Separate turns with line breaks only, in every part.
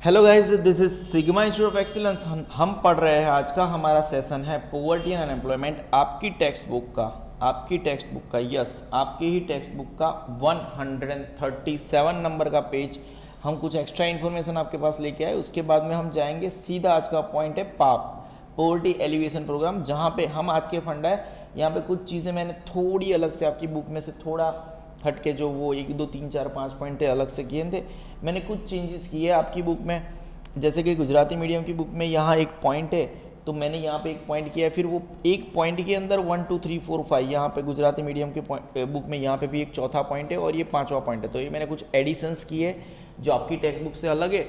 Hello guys, this is sigma institute of excellence. हम पढ़ रहे हैं। आज का हमारा सेशन है पॉवर्टी एंड अनएम्प्लॉयमेंट। आपकी टेक्स्ट बुक का यस, आपकी ही टेक्स्ट बुक का 137 नंबर का पेज। हम कुछ एक्स्ट्रा इन्फॉर्मेशन आपके पास लेके आए। उसके बाद में हम जाएंगे सीधा, आज का पॉइंट है पाप, पॉवर्टी एलिवेशन प्रोग्राम, जहाँ पे हम आज के फंडा है। यहाँ पे कुछ चीज़ें मैंने थोड़ी अलग से आपकी बुक में से थोड़ा हट के, जो वो 1 2 3 4 5 पॉइंट थे अलग से किए थे, मैंने कुछ चेंजेस किए आपकी बुक में। जैसे कि गुजराती मीडियम की बुक में यहाँ एक पॉइंट है, तो मैंने यहाँ पे एक पॉइंट किया है। फिर वो एक पॉइंट के अंदर 1 2 3 4 5 यहाँ पे गुजराती मीडियम के बुक में यहाँ पे भी एक चौथा पॉइंट है और ये पांचवा पॉइंट है। तो ये मैंने कुछ एडिशंस किए जो आपकी टेक्स्ट बुक से अलग है,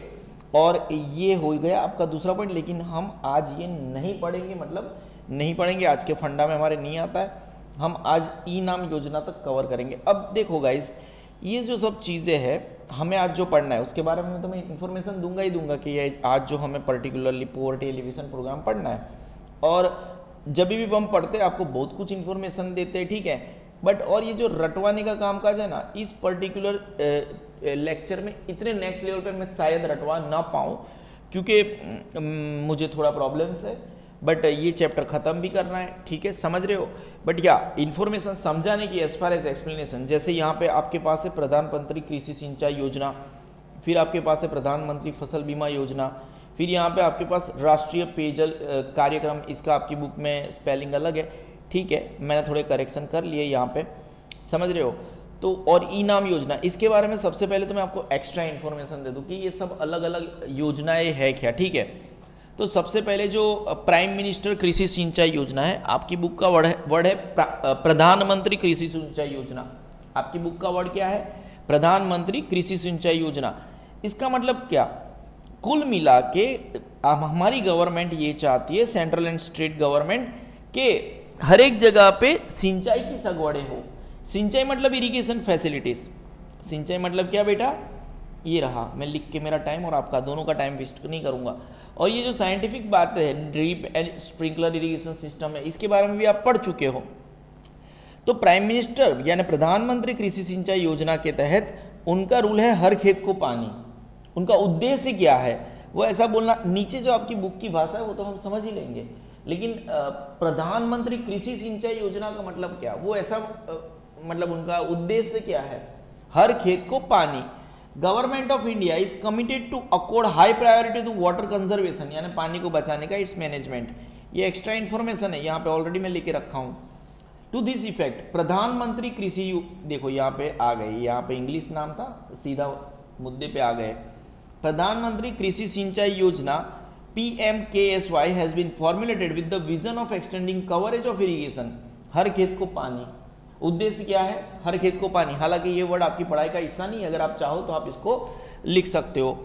और ये हो गया आपका दूसरा पॉइंट। लेकिन हम आज ये नहीं पढ़ेंगे, मतलब नहीं पढ़ेंगे, आज के फंडा में हमारे नहीं आता है। हम आज ई नाम योजना तक कवर करेंगे। अब देखो गाइज, ये जो सब चीज़ें हैं, हमें आज जो पढ़ना है उसके बारे में तो मैं इन्फॉर्मेशन दूंगा ही दूंगा कि ये आज जो हमें पर्टिकुलरली पॉवर्टी एलिवेशन प्रोग्राम पढ़ना है। और जब भी हम पढ़ते हैं आपको बहुत कुछ इन्फॉर्मेशन देते हैं, ठीक है, बट और ये जो रटवाने का काम काज है ना, इस पर्टिकुलर लेक्चर में इतने नेक्स्ट लेवल पर मैं शायद रटवा ना पाऊँ, क्योंकि मुझे थोड़ा प्रॉब्लम्स है। बट ये चैप्टर खत्म भी करना है, ठीक है, समझ रहे हो। बट या इन्फॉर्मेशन समझाने की एज फार एज एक्सप्लेनेशन, जैसे यहाँ पे आपके पास है प्रधानमंत्री कृषि सिंचाई योजना, फिर आपके पास है प्रधानमंत्री फसल बीमा योजना, फिर यहाँ पे आपके पास राष्ट्रीय पेयजल कार्यक्रम। इसका आपकी बुक में स्पेलिंग अलग है, ठीक है, मैंने थोड़े करेक्शन कर लिए यहाँ पे, समझ रहे हो। तो और ई नाम योजना, इसके बारे में सबसे पहले तो मैं आपको एक्स्ट्रा इन्फॉर्मेशन दे दूँ कि ये सब अलग अलग योजनाएं है क्या, ठीक है। तो सबसे पहले जो प्राइम मिनिस्टर कृषि सिंचाई योजना है, आपकी बुक का वर्ड है प्रधानमंत्री कृषि सिंचाई योजना। आपकी बुक का वर्ड क्या है? प्रधानमंत्री कृषि सिंचाई योजना। इसका मतलब क्या? कुल मिला के हमारी गवर्नमेंट ये चाहती है, सेंट्रल एंड स्टेट गवर्नमेंट, के हर एक जगह पे सिंचाई की सगवड़ें हो। सिंचाई मतलब इरिगेशन फैसिलिटीज। सिंचाई मतलब क्या बेटा? ये रहा, मैं लिख के, मेरा टाइम और आपका दोनों का टाइम वेस्ट नहीं करूंगा। और ये जो साइंटिफिक बात है, drip and sprinkler irrigation system है, इसके बारे में भी आप पढ़ चुके हो। तो प्राइम मिनिस्टर यानी प्रधानमंत्री कृषि सिंचाई योजना के तहत उनका रूल है हर खेत को पानी। उनका उद्देश्य क्या है वो ऐसा बोलना, नीचे जो आपकी बुक की भाषा है वो तो हम समझ ही लेंगे, लेकिन प्रधानमंत्री कृषि सिंचाई योजना का मतलब क्या, वो ऐसा मतलब उनका उद्देश्य क्या है? हर खेत को पानी। Government of India is committed to accord high priority to water conservation, यानी पानी को बचाने का इट्स मैनेजमेंट। ये एक्स्ट्रा इन्फॉर्मेशन है, यहाँ पे ऑलरेडी मैं लेके रखा हूँ। टू दिस इफेक्ट प्रधानमंत्री कृषि, देखो यहाँ पे आ गए, यहाँ पे इंग्लिश नाम था, सीधा मुद्दे पे आ गए। प्रधानमंत्री कृषि सिंचाई Yojana PMKSY has been formulated with the vision of extending coverage of irrigation, हर खेत को पानी। उद्देश्य क्या है? हर खेत को पानी। हालांकि ये वर्ड आपकी पढ़ाई का हिस्सा नहीं है, अगर आप चाहो तो आप इसको लिख सकते हो।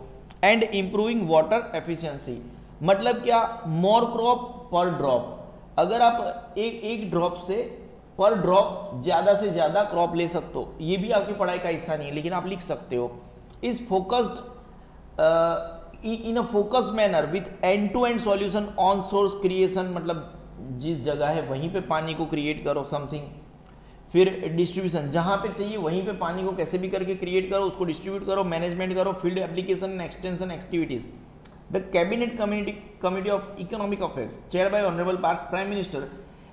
एंड इंप्रूविंग वाटर एफिशिएंसी, मतलब क्या? मोर क्रॉप पर ड्रॉप। अगर आप एक ड्रॉप से पर ड्रॉप ज्यादा से ज्यादा क्रॉप ले सकते हो, ये भी आपकी पढ़ाई का हिस्सा नहीं है, लेकिन आप लिख सकते हो। Is focused in a focused manner with end to end solution on source creation, मतलब जिस जगह है वहीं पे पानी को क्रिएट करो समथिंग। फिर डिस्ट्रीब्यूशन, जहां पे चाहिए वहीं पे पानी को कैसे भी करके क्रिएट करो, उसको डिस्ट्रीब्यूट करो, मैनेजमेंट करो, field application and extension activities. The cabinet committee of economic affairs chair by honourable prime minister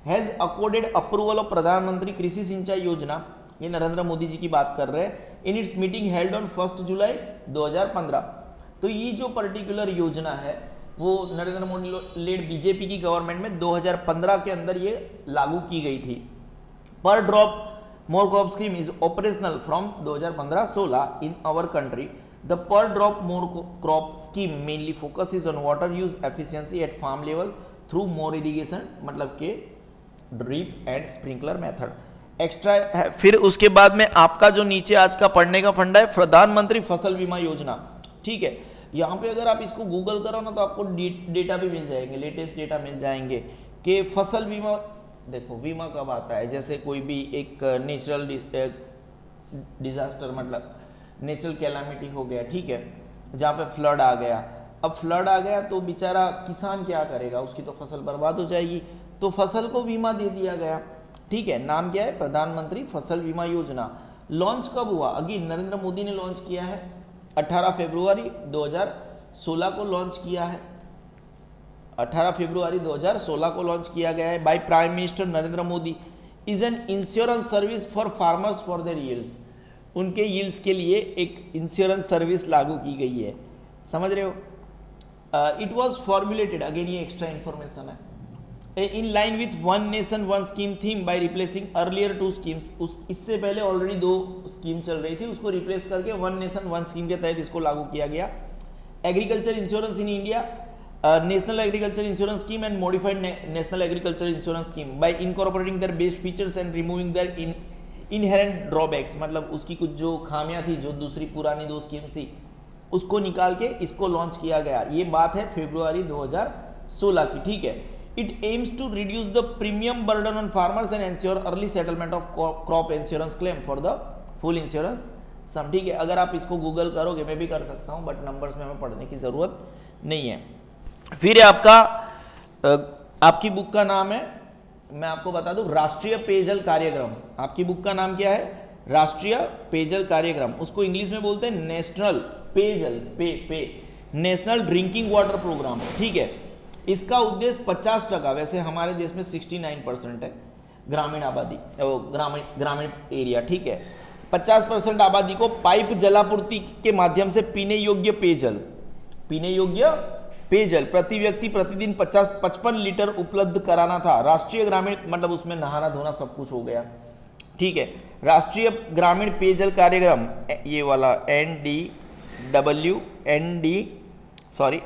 has accorded approval of प्रधानमंत्री कृषि सिंचाई योजना, ये नरेंद्र मोदी जी की बात कर रहे हैं, in its meeting held on 1 जुलाई 2015। तो ये जो पर्टिकुलर योजना है वो नरेंद्र मोदी लेड बीजेपी की गवर्नमेंट में 2015 के अंदर ये लागू की गई थी। Per drop more crop scheme is operational from 2015-16 in our country. The per drop more crop scheme mainly focuses on water use efficiency at farm level through more irrigation, मतलब के drip and sprinkler method. Extra है। फिर उसके बाद में आपका जो नीचे आज का पढ़ने का फंडा है प्रधानमंत्री फसल बीमा योजना, ठीक है। यहाँ पे अगर आप इसको गूगल करो ना तो आपको डेटा भी मिल जाएंगे, लेटेस्ट डेटा मिल जाएंगे कि फसल बीमा, देखो बीमा कब आता है, जैसे कोई भी एक नेचुरल डिजास्टर, मतलब नेचुरल कैलामिटी हो गया, ठीक है, जहाँ पे फ्लड आ गया। अब फ्लड आ गया तो बेचारा किसान क्या करेगा, उसकी तो फसल बर्बाद हो जाएगी, तो फसल को बीमा दे दिया गया, ठीक है। नाम क्या है? प्रधानमंत्री फसल बीमा योजना। लॉन्च कब हुआ? अभी नरेंद्र मोदी ने लॉन्च किया है 18 फरवरी 2016 को लॉन्च किया है, 18 फरवरी 2016 को लॉन्च किया गया है by prime minister Narendra Modi. Is an insurance service for farmers for their yields. उनके यील्ड्स के लिए एक इंश्योरेंस सर्विस लागू की गई है, समझ रहे हो। इट वॉज फॉर्मुलेटेड, अगेन ये एक्स्ट्रा इंफॉर्मेशन है, in line with one nation one scheme theme by replacing earlier 2 schemes. इससे पहले ऑलरेडी 2 स्कीम चल रही थी, उसको रिप्लेस करके वन नेशन वन स्कीम के तहत इसको लागू किया गया। Agriculture insurance in India, national agriculture insurance scheme and modified national agriculture insurance scheme by incorporating their best features and removing their inherent drawbacks. मतलब उसकी कुछ जो खामियां थी, जो दूसरी पुरानी 2 स्कीम थी, उसको निकाल के इसको लॉन्च किया गया। ये बात है फरवरी 2016 की, ठीक है। It aims to reduce the premium burden on farmers and ensure early settlement of crop insurance claim for the full insurance sum, ठीक है। अगर आप इसको गूगल करोगे, मैं भी कर सकता हूं, बट नंबर्स में हमें पढ़ने की जरूरत नहीं है। फिर आपका आपकी बुक का नाम है, मैं आपको बता दूं, राष्ट्रीय पेयजल कार्यक्रम। आपकी बुक का नाम क्या है? राष्ट्रीय पेयजल कार्यक्रम। उसको इंग्लिश में बोलते हैं नेशनल पेयजल नेशनल ड्रिंकिंग वाटर प्रोग्राम, ठीक है। इसका उद्देश्य 50%, वैसे हमारे देश में 69% है ग्रामीण आबादी, ग्रामीण एरिया, ठीक है। 50% आबादी को पाइप जलापूर्ति के माध्यम से पीने योग्य पेयजल प्रति व्यक्ति प्रतिदिन 55 लीटर उपलब्ध कराना था। राष्ट्रीय ग्रामीण, मतलब उसमें नहाना धोना सब कुछ हो गया, ठीक है। राष्ट्रीय ग्रामीण पेयजल कार्यक्रम, ये वाला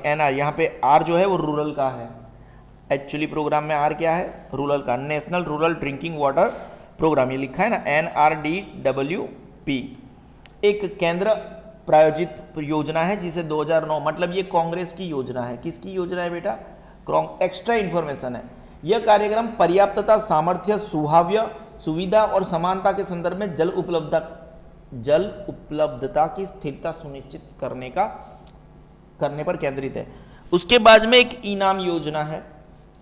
NR, यहाँ पे R जो है वो रूरल का है। एक्चुअली प्रोग्राम में R क्या है? रूरल का। National rural drinking water programme, ये लिखा है ना, NRDWP। एक केंद्र प्रायोजित योजना है जिसे 2009, मतलब ये कांग्रेस की योजना है। किसकी योजना है बेटा? एक्स्ट्रा इंफॉर्मेशन है। यह कार्यक्रम पर्याप्तता, सामर्थ्य, सुविधा और समानता के संदर्भ में जल उपलब्धता की स्थिरता सुनिश्चित करने पर केंद्रित है। उसके बाद में एक इनाम योजना है।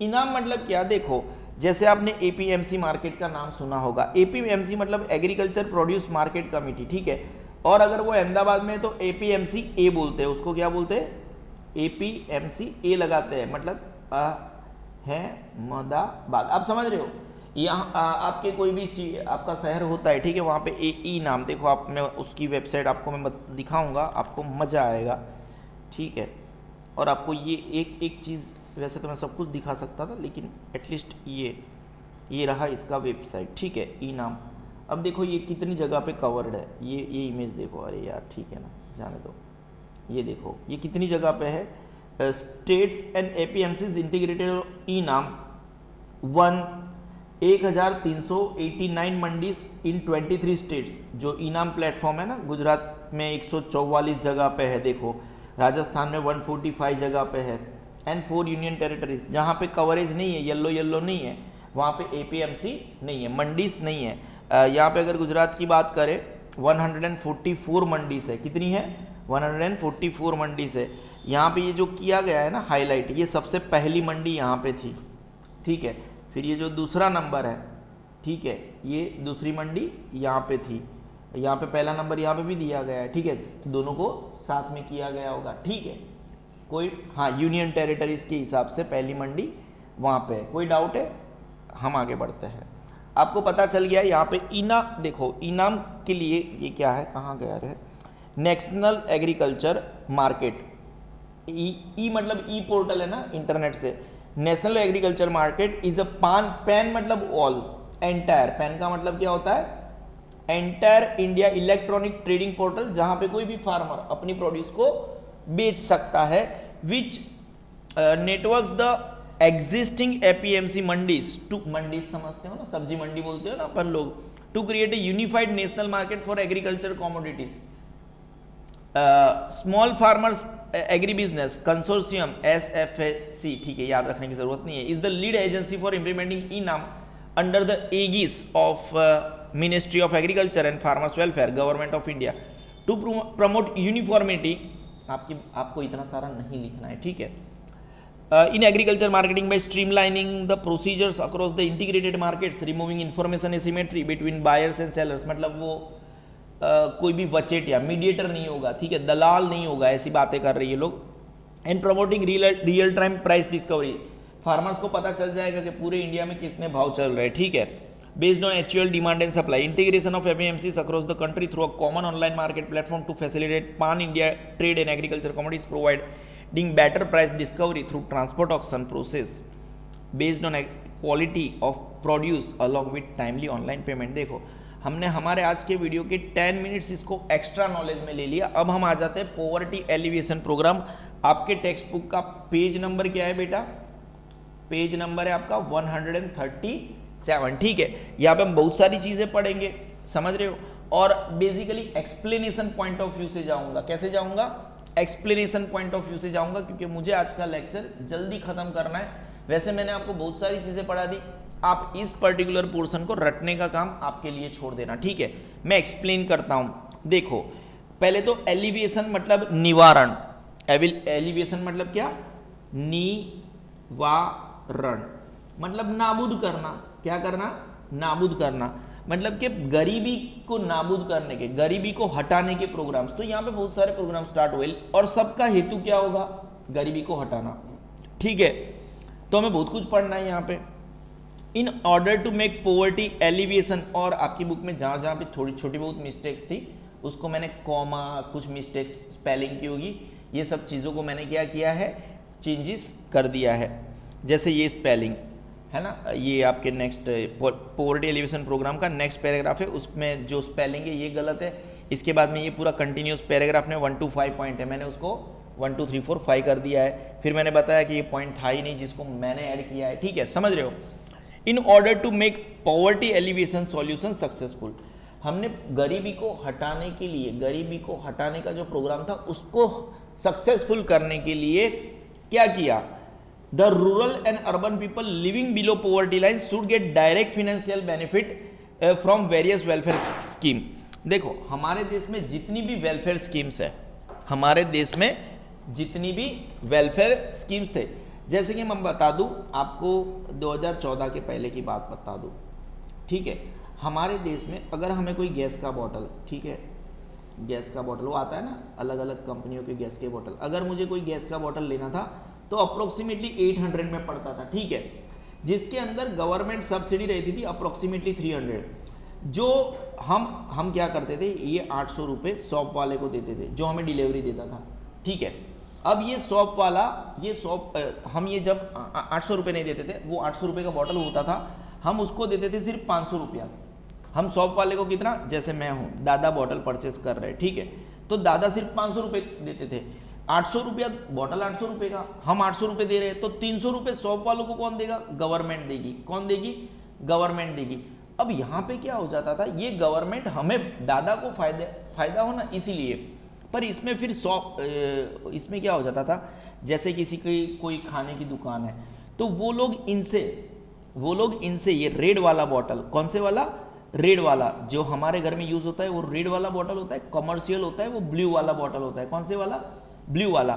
इनाम मतलब क्या? देखो, जैसे आपने APMC मार्केट का नाम सुना होगा। APMC मतलब एग्रीकल्चर प्रोड्यूस मार्केट कमेटी, ठीक है। और अगर वो अहमदाबाद में तो APMC A बोलते हैं, उसको क्या बोलते हैं? APMC A लगाते हैं, मतलब अहमदाबाद। आप समझ रहे हो? यहाँ आपके कोई भी आपका शहर होता है, ठीक है, वहाँ पे AE नाम, देखो आप, मैं उसकी वेबसाइट आपको मैं दिखाऊंगा, आपको मजा आएगा, ठीक है। और आपको ये एक चीज़, वैसे तो मैं सब कुछ दिखा सकता था, लेकिन एटलीस्ट ये रहा इसका वेबसाइट, ठीक है, ई नाम। अब देखो ये कितनी जगह पे कवर्ड है, ये इमेज देखो, अरे यार ठीक है ना, जाने दो। ये देखो ये कितनी जगह पे है। स्टेट्स एंड APMCs इंटीग्रेटेड ई नाम 1389 मंडीज इन 23 स्टेट्स। जो इनाम प्लेटफॉर्म है ना, गुजरात में 144 जगह पे है, देखो राजस्थान में 145 जगह पे है, एंड 4 यूनियन टेरिटरीज। जहाँ पे कवरेज नहीं है, येलो नहीं है, वहाँ पे APMC नहीं है, मंडीज नहीं है। यहाँ पे अगर गुजरात की बात करें 144 मंडीज है। कितनी है? 144 मंडीज है। यहाँ पे ये जो किया गया है ना हाईलाइट, ये सबसे पहली मंडी यहाँ पे थी, ठीक है। फिर ये जो दूसरा नंबर है, ठीक है, ये दूसरी मंडी यहाँ पे थी। यहाँ पे पहला नंबर यहाँ पे भी दिया गया है, ठीक है, दोनों को साथ में किया गया होगा, ठीक है। कोई, हाँ, यूनियन टेरिटरीज के हिसाब से पहली मंडी वहाँ पे है। कोई डाउट है? हम आगे बढ़ते हैं। आपको पता चल गया यहाँ पे देखो इनाम के लिए ये क्या है, कहाँ गया है? नेशनल एग्रीकल्चर मार्केट, ई मतलब ई पोर्टल है ना इंटरनेट से। National agriculture market is a pan मतलब ऑल, एंटायर, पैन का मतलब क्या होता है? Entire India electronic trading portal, जहां पे कोई भी फार्मर अपनी प्रोड्यूस को बेच सकता है, which networks the existing APMC mandis, to mandis समझते हो ना, सब्जी मंडी बोलते हो ना अपन लोग, to create a unified national market for agriculture commodities. Small farmers agri business consortium SFAC, ठीक है, याद रखने की जरूरत नहीं है, is the lead agency for implementing eNAM under the aegis of ministry of agriculture and farmers welfare, government of India, to promote uniformity. आपको इतना सारा नहीं लिखना है, ठीक है। In agriculture marketing by streamlining the procedures across the integrated markets, removing information asymmetry between buyers and sellers, मतलब वो कोई भी वचेट या मीडिएटर नहीं होगा, ठीक है, दलाल नहीं होगा, ऐसी बातें कर रही है लोग। And promoting real time price discovery, farmers को पता चल जाएगा कि पूरे इंडिया में कितने भाव चल रहे हैं, ठीक है। Based on actual demand and supply, integration of APMCs across the country through a common online market platform to facilitate pan India trade in agriculture commodities, providing better price discovery through transport auction process based on quality of produce along with timely online payment. देखो हमने हमारे आज के video के 10 minutes इसको extra knowledge में ले लिया। अब हम आ जाते हैं पॉवर्टी एलिवेशन प्रोग्राम। आपके टेक्स्ट बुक का पेज नंबर क्या है बेटा? पेज नंबर है आपका 137, ठीक है। यहाँ पे हम बहुत सारी चीजें पढ़ेंगे, समझ रहे हो, और basically explanation point of view से जाऊंगा। कैसे जाऊंगा? एक्सप्लेनेशन पॉइंट ऑफ व्यू से जाऊंगा, क्योंकि मुझे आज का लेक्चर जल्दी खत्म करना है। वैसे मैंने आपको बहुत सारी चीजें पढ़ा दी, आप इस पर्टिकुलर पोर्शन को रटने का काम आपके लिए छोड़ देना, ठीक है। मैं एक्सप्लेन करता हूं। देखो पहले तो एलिवेशन मतलब निवारण। एलिवेशन मतलब क्या? निवारण मतलब नाबूद करना। क्या करना? नाबूद करना, मतलब कि गरीबी को नाबूद करने के, गरीबी को हटाने के प्रोग्राम्स। तो यहाँ पे बहुत सारे प्रोग्राम स्टार्ट हुए और सबका हेतु क्या होगा? गरीबी को हटाना, ठीक है। तो हमें बहुत कुछ पढ़ना है यहाँ पे। In order to make poverty alleviation, और आपकी बुक में जहाँ जहाँ पे थोड़ी छोटी बहुत मिस्टेक्स थी उसको मैंने कॉमा, कुछ मिस्टेक्स स्पेलिंग की होगी, ये सब चीज़ों को मैंने क्या किया है? चेंजेस कर दिया है। जैसे ये स्पेलिंग है ना, ये आपके नेक्स्ट पॉवर्टी एलिवेशन प्रोग्राम का नेक्स्ट पैराग्राफ है, उसमें जो स्पेलिंग है ये गलत है। इसके बाद में ये पूरा कंटिन्यूस पैराग्राफ में 1 to 5 पॉइंट है, मैंने उसको 1 2 3 4 5 कर दिया है। फिर मैंने बताया कि ये पॉइंट था ही नहीं जिसको मैंने ऐड किया है, ठीक है, समझ रहे हो। In order to make poverty elevation solution successful, हमने गरीबी को हटाने के लिए, गरीबी को हटाने का जो प्रोग्राम था उसको सक्सेसफुल करने के लिए क्या किया? The rural and urban people living below poverty line should get direct financial benefit from various welfare scheme. देखो हमारे देश में जितनी भी वेलफेयर स्कीम्स है, हमारे देश में जितनी भी वेलफेयर स्कीम्स थे, जैसे कि मैं बता दूं आपको 2014 के पहले की बात बता दूं, ठीक है। हमारे देश में अगर हमें कोई गैस का बॉटल, ठीक है, गैस का बॉटल वो आता है ना, अलग अलग कंपनियों के गैस के बॉटल, अगर मुझे कोई गैस का बॉटल लेना था तो अप्रोक्सीमेटली 800 में पड़ता था, ठीक है, जिसके अंदर गवर्नमेंट सब्सिडी रहती थी अप्रोक्सीमेटली 300। जो हम क्या करते थे, ये 800 रुपये शॉप वाले को देते थे जो हमें डिलीवरी देता था, ठीक है। अब ये शॉप वाला, ये शॉप हम ये जब 800 रुपये नहीं देते थे, वो 800 रुपये का बॉटल होता था, हम उसको देते थे सिर्फ 500 रुपया। हम शॉप वाले को कितना, जैसे मैं हूँ, दादा बॉटल परचेस कर रहे हैं, ठीक है, तो दादा सिर्फ 500 रुपये देते थे। 800 रुपया बॉटल, 800 रुपये का, हम 800 रुपये दे रहे हैं, तो 300 रुपये शॉप वालों को कौन देगा? गवर्नमेंट देगी। कौन देगी? गवर्नमेंट देगी। अब यहाँ पे क्या हो जाता था, ये गवर्नमेंट हमें, दादा को फायदा हो ना, इसीलिए, पर इसमें फिर इसमें क्या हो जाता था, जैसे किसी की कोई खाने की दुकान है तो वो लोग इनसे ये रेड वाला बॉटल, कौन से वाला? रेड वाला, जो हमारे घर में यूज होता है वो रेड वाला बॉटल होता है, कमर्शियल होता है वो ब्लू वाला बॉटल होता है। कौन से वाला? ब्लू वाला।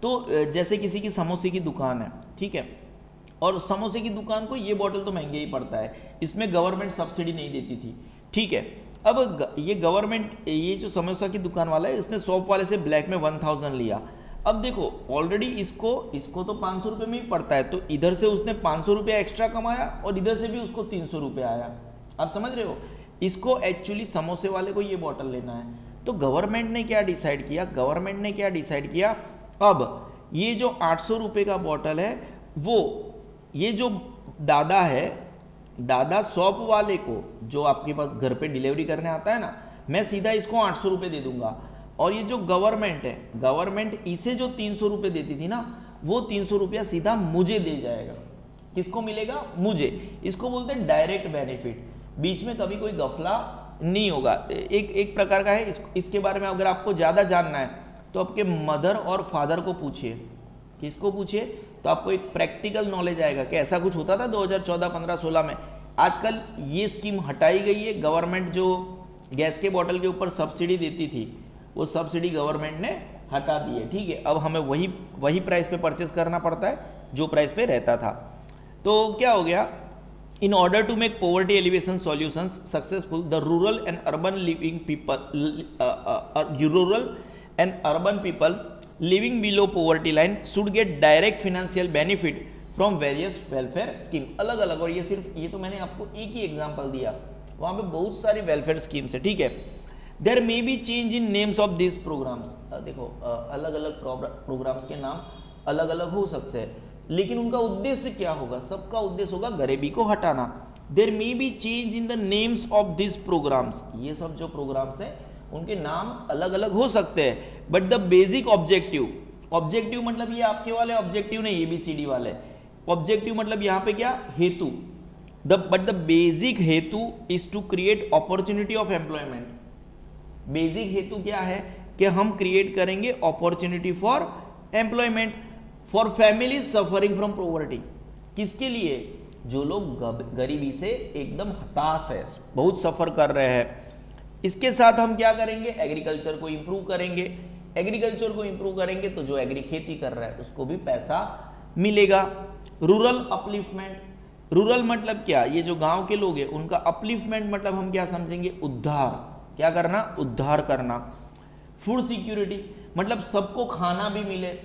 तो जैसे किसी की समोसे की दुकान है, ठीक है, और समोसे की दुकान को ये बॉटल तो महंगे ही पड़ता है, इसमें गवर्नमेंट सब्सिडी नहीं देती थी, ठीक है। अब ये गवर्नमेंट, ये जो समोसा की दुकान वाला है, इसने शॉप वाले से ब्लैक में 1000 लिया। अब देखो ऑलरेडी इसको तो 500 रुपये में ही पड़ता है, तो इधर से उसने 500 रुपया एक्स्ट्रा कमाया और इधर से भी उसको 300 रुपया आया। आप समझ रहे हो, इसको एक्चुअली समोसे वाले को ये बॉटल लेना है, तो गवर्नमेंट ने क्या डिसाइड किया, अब ये जो 800 रुपये का बॉटल है, वो ये जो दादा है, दादा शॉप वाले को, जो आपके पास घर पे डिलीवरी करने आता है ना, मैं सीधा इसको 800 रुपये दे दूंगा, और ये जो गवर्नमेंट है, गवर्नमेंट इसे जो 300 रुपये देती थी ना, वो 300 रुपया सीधा मुझे दे जाएगा। किसको मिलेगा? मुझे। इसको बोलते हैं डायरेक्ट बेनिफिट, बीच में कभी कोई गफला नहीं होगा। एक प्रकार का है। इसके बारे में अगर आपको ज़्यादा जानना है तो आपके मदर और फादर को पूछिए। किसको पूछिए? तो आपको एक प्रैक्टिकल नॉलेज आएगा कि ऐसा कुछ होता था 2014, 15, 16 में। आजकल ये स्कीम हटाई गई है। गवर्नमेंट जो गैस के बॉटल के ऊपर सब्सिडी देती थी, वो सब्सिडी गवर्नमेंट ने हटा दी है, ठीक है। अब हमें वही प्राइस पे परचेस करना पड़ता है जो प्राइस पे रहता था। तो क्या हो गया, in order to make poverty alleviation solutions successful, the rural and urban people living below poverty line should get direct financial benefit from various welfare scheme. अलग अलग, और ये तो मैंने आपको एक ही एग्जांपल दिया, वहां पे बहुत सारी वेलफेयर स्कीम्स है, ठीक है। There may be change in names of this programmes. देखो अलग अलग प्रोग्राम्स के नाम अलग अलग हो सकते हैं, लेकिन उनका उद्देश्य क्या होगा? सबका उद्देश्य होगा गरीबी को हटाना। There may be change in the names of this programmes. ये सब जो प्रोग्राम्स हैं उनके नाम अलग अलग हो सकते हैं, but the basic objective, objective मतलब ये आपके वाले ऑब्जेक्टिव नहीं, ABCD वाले ऑब्जेक्टिव मतलब यहाँ पे क्या? हेतु। बट द बेसिक हेतु is to create opportunity of employment. Basic हेतु क्या है कि हम क्रिएट करेंगे opportunity for employment for family suffering from poverty. किसके लिए? जो लोग गरीबी से एकदम हताश है, बहुत सफर कर रहे हैं। इसके साथ हम क्या करेंगे? एग्रीकल्चर को इंप्रूव करेंगे। एग्रीकल्चर को इंप्रूव करेंगे तो जो एग्री खेती कर रहा है उसको भी पैसा मिलेगा। रूरल अपलिफ्टमेंट, रूरल मतलब क्या? ये जो गांव के लोग हैं उनका अपलिफ्टमेंट मतलब हम क्या समझेंगे? उद्धार। क्या करना? उद्धार करना। फूड सिक्योरिटी मतलब सबको खाना भी मिले।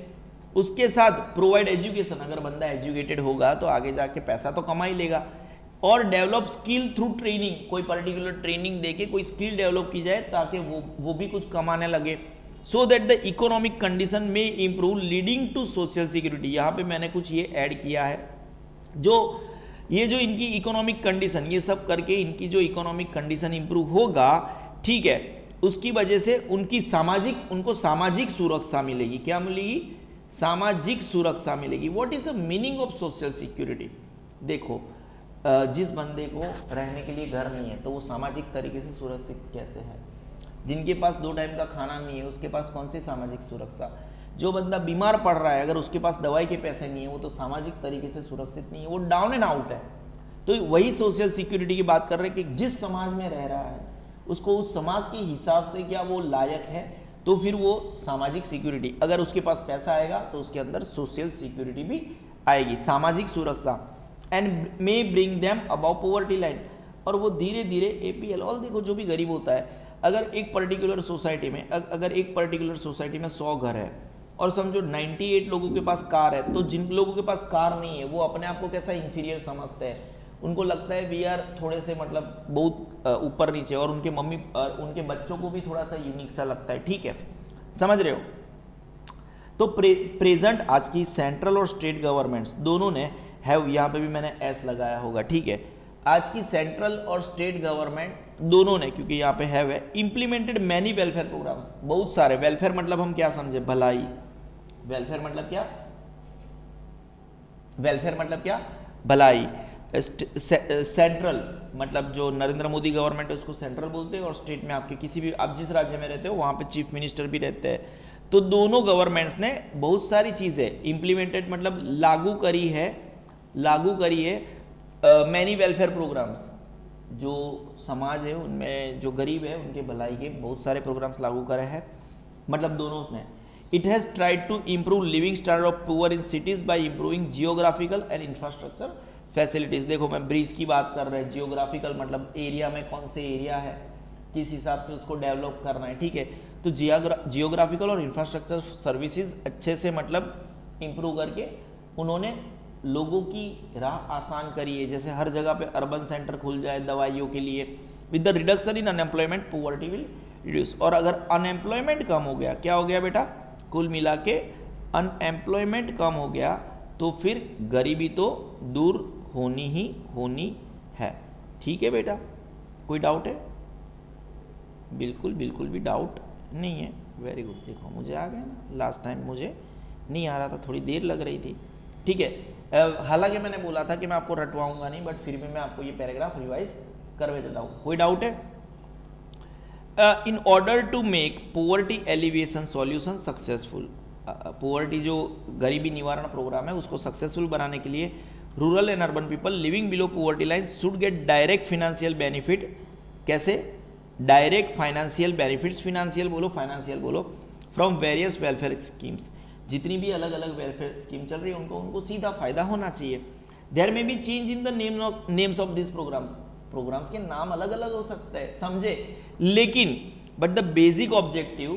उसके साथ प्रोवाइड एजुकेशन, अगर बंदा एजुकेटेड होगा तो आगे जाके पैसा तो कमा ही लेगा। और डेवलप स्किल थ्रू ट्रेनिंग, कोई पर्टिकुलर ट्रेनिंग देके कोई स्किल डेवलप की जाए ताकि वो भी कुछ कमाने लगे। So that the economic condition में improve leading to social security. यहाँ पे मैंने कुछ ये ऐड किया है, ये जो इनकी इकोनॉमिक कंडीशन, ये सब करके इनकी जो इकोनॉमिक कंडीशन इंप्रूव होगा, ठीक है, उसकी वजह से उनको सामाजिक सुरक्षा मिलेगी। क्या मिलेगी? सामाजिक सुरक्षा मिलेगी। What is the meaning of social security? देखो जिस बंदे को रहने के लिए घर नहीं है तो वो सामाजिक तरीके से सुरक्षित कैसे है? जिनके पास 2 टाइम का खाना नहीं है उसके पास कौन सी सामाजिक सुरक्षा? जो बंदा बीमार पड़ रहा है अगर उसके पास दवाई के पैसे नहीं है वो तो सामाजिक तरीके से सुरक्षित नहीं है, वो डाउन एंड आउट है। तो वही सोशल सिक्योरिटी की बात कर रहे हैं कि जिस समाज में रह रहा है उसको उस समाज के हिसाब से क्या वो लायक है, तो फिर वो सामाजिक सिक्योरिटी। अगर उसके पास पैसा आएगा तो उसके अंदर सोशल सिक्योरिटी भी आएगी, सामाजिक सुरक्षा। And may bring them above poverty line, और वो धीरे धीरे APL। और देखो जो भी गरीब होता है, अगर एक पर्टिकुलर सोसाइटी में 100 घर है और समझो 98 लोगों के पास कार है, तो जिन लोगों के पास कार नहीं है वो अपने आप को कैसा इंफीरियर समझते हैं। उनको लगता है वी आर थोड़े से मतलब बहुत ऊपर नीचे, और उनके मम्मी और उनके बच्चों को भी थोड़ा सा यूनिक सा लगता है, ठीक है, समझ रहे हो? तो प्रेजेंट आज की सेंट्रल और स्टेट गवर्नमेंट्स दोनों ने हैव, यहाँ पे भी मैंने एस लगाया होगा, ठीक है, आज की सेंट्रल और स्टेट गवर्नमेंट दोनों ने, क्योंकि यहाँ पे हैव है, इंप्लीमेंटेड मैनी वेलफेयर प्रोग्राम्स। बहुत सारे वेलफेयर मतलब हम क्या समझे? भलाई। वेलफेयर मतलब क्या? वेलफेयर मतलब क्या? भलाई। सेंट्रल मतलब जो नरेंद्र मोदी गवर्नमेंट है उसको सेंट्रल बोलते हैं, और स्टेट में आपके किसी भी, आप जिस राज्य में रहते हो वहां पे चीफ मिनिस्टर भी रहते हैं। तो दोनों गवर्नमेंट्स ने बहुत सारी चीजें इंप्लीमेंटेड मतलब लागू करी है मैनी वेलफेयर प्रोग्राम्स। जो समाज है उनमें जो गरीब है उनके भलाई के बहुत सारे प्रोग्राम्स लागू करे हैं, मतलब दोनों ने। It has tried to improve living standard of poor in cities by improving geographical and infrastructure facilities. देखो मैं ब्रिज की बात कर रहे हैं, जियोग्राफिकल मतलब एरिया में कौन से एरिया है किस हिसाब से उसको डेवलप करना है, ठीक है। तो जियोग्राफिकल और इंफ्रास्ट्रक्चर सर्विसेज अच्छे से मतलब इंप्रूव करके उन्होंने लोगों की राह आसान करी है। जैसे हर जगह पे अर्बन सेंटर खुल जाए दवाइयों के लिए। With the reduction in unemployment poverty will reduce. और अगर अनएम्प्लॉयमेंट कम हो गया, क्या हो गया बेटा? कुल मिला के अनएम्प्लॉयमेंट कम हो गया तो फिर गरीबी तो दूर होनी ही होनी है, ठीक है बेटा। कोई डाउट है? बिल्कुल बिल्कुल भी डाउट नहीं है। Very good. देखो मुझे आ गया ना, लास्ट टाइम मुझे नहीं आ रहा था, थोड़ी देर लग रही थी, ठीक है। हालांकि मैंने बोला था कि मैं आपको रटवाऊंगा नहीं, बट फिर भी मैं आपको ये पैराग्राफ रिवाइज करवा देता हूँ। कोई डाउट है? In order to make poverty alleviation solution successful, poverty जो गरीबी निवारण प्रोग्राम है उसको सक्सेसफुल बनाने के लिए rural and urban people living below poverty line should get direct financial benefit. कैसे? डायरेक्ट फाइनेंशियल बेनिफिट्स, फाइनेंशियल बोलो फ्रॉम वेरियस वेलफेयर स्कीम्स। जितनी भी अलग अलग वेलफेयर स्कीम चल रही है उनको सीधा फायदा होना चाहिए। There may be change in the names of this programmes के नाम अलग अलग हो सकते हैं, समझे, लेकिन but the basic objective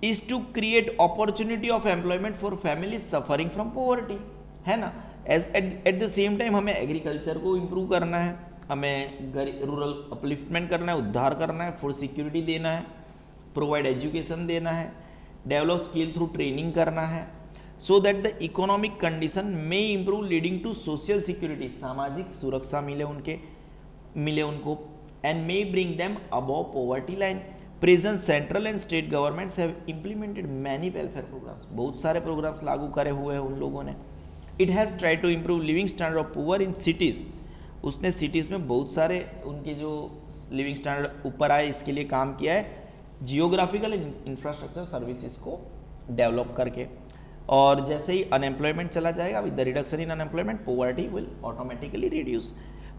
is to create opportunity of employment for family suffering from poverty, है ना। एट द सेम टाइम हमें एग्रीकल्चर को इम्प्रूव करना है, हमें रूरल अपलिफ्टमेंट करना है, उद्धार करना है, फूड सिक्योरिटी देना है, प्रोवाइड एजुकेशन देना है, डेवलप स्किल थ्रू ट्रेनिंग करना है, so that the economic condition में improve leading to social security, सामाजिक सुरक्षा मिले उनको, and may bring them above poverty line. Present central and state governments have implemented many welfare programmes, बहुत सारे programmes लागू करे हुए हैं उन लोगों ने। It has try to improve living standard of poor in cities, उसने सिटीज़ में बहुत सारे उनके जो लिविंग स्टैंडर्ड ऊपर आए इसके लिए काम किया है, जियोग्राफिकल इंफ्रास्ट्रक्चर सर्विसेज को डेवलप करके। और जैसे ही अनएम्प्लॉयमेंट चला जाएगा, with the reduction in unemployment poverty will automatically reduce.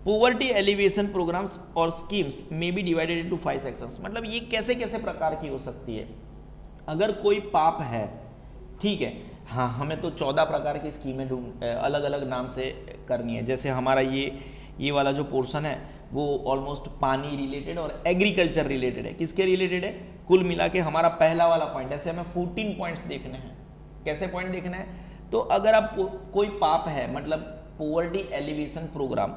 Poverty alleviation programmes और schemes may be divided into 5 sections, मतलब ये कैसे कैसे प्रकार की हो सकती है। अगर कोई पाप है, ठीक है, हाँ, हमें तो 14 प्रकार की स्कीमें अलग अलग नाम से करनी है। जैसे हमारा ये वाला जो पोर्शन है वो ऑलमोस्ट पानी रिलेटेड और एग्रीकल्चर रिलेटेड है। किसके रिलेटेड है? कुल मिला के हमारा पहला वाला पॉइंट, ऐसे हमें 14 पॉइंट्स देखने हैं। कैसे पॉइंट देखना है? तो अगर आप कोई पाप है, मतलब poverty elevation programme,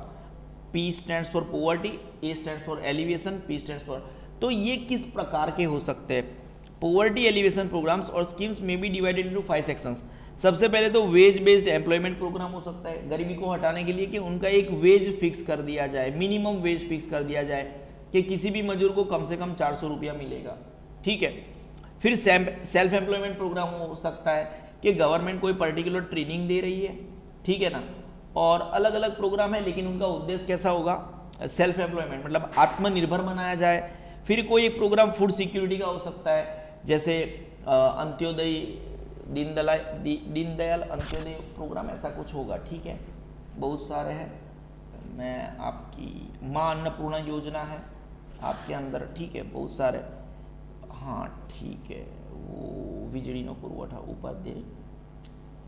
P stands for poverty, A stands for alleviation, P stands for, तो ये किस प्रकार के हो सकते हैं? पॉवर्टी एलिवेशन प्रोग्राम्स और schemes may be divided into 5 sections. सबसे पहले तो वेज बेस्ड एम्प्लॉयमेंट प्रोग्राम हो सकता है, गरीबी को हटाने के लिए कि उनका एक वेज फिक्स कर दिया जाए, मिनिमम वेज फिक्स कर दिया जाए कि किसी भी मजदूर को कम से कम 400 रुपया मिलेगा, ठीक है। फिर सेल्फ एम्प्लॉयमेंट प्रोग्राम हो सकता है कि गवर्नमेंट कोई पर्टिकुलर ट्रेनिंग दे रही है, ठीक है ना, और अलग अलग प्रोग्राम है, लेकिन उनका उद्देश्य कैसा होगा? सेल्फ एम्प्लॉयमेंट, मतलब आत्मनिर्भर बनाया जाए। फिर कोई एक प्रोग्राम फूड सिक्योरिटी का हो सकता है, जैसे अंत्योदय दीनदयाल अंत्योदय प्रोग्राम, ऐसा कुछ होगा, ठीक है, बहुत सारे हैं। मैं आपकी माँ अन्नपूर्णा योजना है आपके अंदर, ठीक है, बहुत सारे, हाँ ठीक है, वो वीजळीनो पुरवठा उपाध्याय,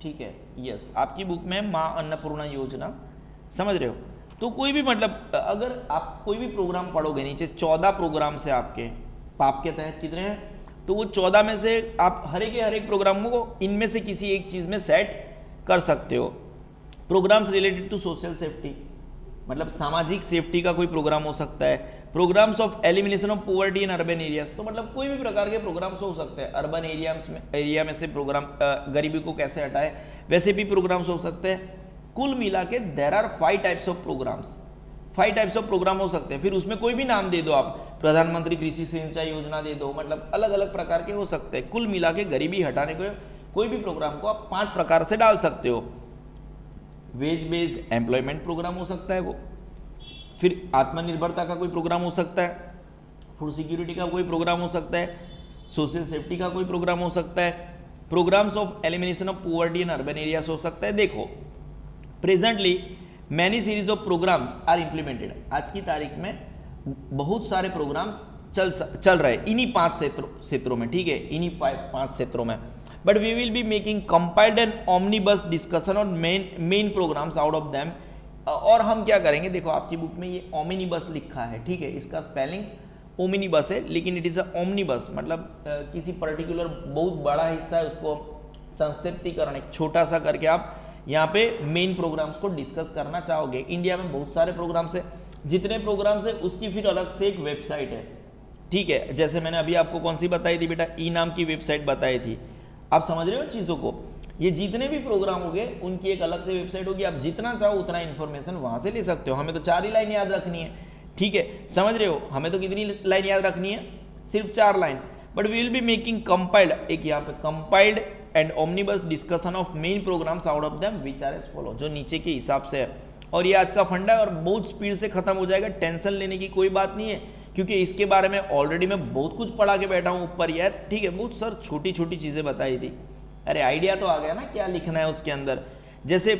ठीक है, यस, आपकी बुक में माँ अन्नपूर्णा योजना, समझ रहे हो। तो कोई भी, मतलब अगर आप कोई भी प्रोग्राम पढ़ोगे, नीचे 14 प्रोग्राम से आपके पाप के तहत कितने हैं, तो वो 14 में से आप हर एक प्रोग्रामों को इनमें से किसी एक चीज में सेट कर सकते हो। Programmes related to social safety, मतलब सामाजिक सेफ्टी का कोई प्रोग्राम हो सकता है। Programmes of elimination of poverty in urban areas, तो मतलब कोई भी प्रकार के प्रोग्राम्स हो सकते हैं। अर्बन एरिया में से प्रोग्राम गरीबी को कैसे हटाए, वैसे भी प्रोग्राम्स हो सकते हैं। कुल मिला के there are 5 types of programmes, 5 types of programme हो सकते हैं। फिर उसमें कोई भी नाम दे दो आप, प्रधानमंत्री कृषि सिंचाई योजना दे दो, मतलब अलग अलग प्रकार के हो सकते हैं। कुल मिला के गरीबी हटाने के कोई भी प्रोग्राम को आप 5 प्रकार से डाल सकते हो। वेज बेस्ड एम्प्लॉयमेंट प्रोग्राम हो सकता है वो, फिर आत्मनिर्भरता का कोई प्रोग्राम हो सकता है, फूड सिक्योरिटी का कोई प्रोग्राम हो सकता है, सोशल सेफ्टी का कोई प्रोग्राम हो सकता है, programmes of elimination of poverty in urban areas हो सकता है। देखो, presently many series of programmes are implemented, आज की तारीख में बहुत सारे प्रोग्राम्स चल रहे इन्हीं 5 क्षेत्रों में, ठीक है, इन्हीं 5 क्षेत्रों में। But we will be making compiled and omnibus discussion on main programmes out of them. और हम क्या करेंगे, देखो आपकी बुक में ये ओमिनिबस लिखा है, ठीक है, इसका स्पेलिंग ओमिनिबस है, लेकिन इट इज अ ओमनीबस, मतलब किसी पर्टिकुलर बहुत बड़ा हिस्सा है उसको संक्षिप्तीकरण एक छोटा सा करके आप यहाँ पे मेन प्रोग्राम्स को डिस्कस करना चाहोगे। इंडिया में बहुत सारे प्रोग्राम्स है, जितने प्रोग्राम्स है उसकी फिर अलग से एक वेबसाइट है, ठीक है। जैसे मैंने अभी आपको कौन सी बताई थी बेटा, ई नाम की वेबसाइट बताई थी, आप समझ रहे हो चीज़ों को। ये जितने भी प्रोग्राम होंगे उनकी एक अलग से वेबसाइट होगी, आप जितना चाहो उतना इन्फॉर्मेशन वहां से ले सकते हो। हमें तो 4 ही लाइन याद रखनी है, ठीक है, समझ रहे हो, हमें तो कितनी लाइन याद रखनी है, सिर्फ 4 line. But we will be making compiled, एक यहाँ पे compiled and omnibus discussion of main programmes out of them which are as follow, जो नीचे के हिसाब से है। और ये आज का फंडा है और बहुत स्पीड से खत्म हो जाएगा, टेंशन लेने की कोई बात नहीं है, क्योंकि इसके बारे में ऑलरेडी मैं बहुत कुछ पढ़ा के बैठा हूँ ऊपर यार, ठीक है, बहुत सर छोटी छोटी चीज़ें बताई थी। अरे आइडिया तो आ गया ना क्या लिखना है उसके अंदर। जैसे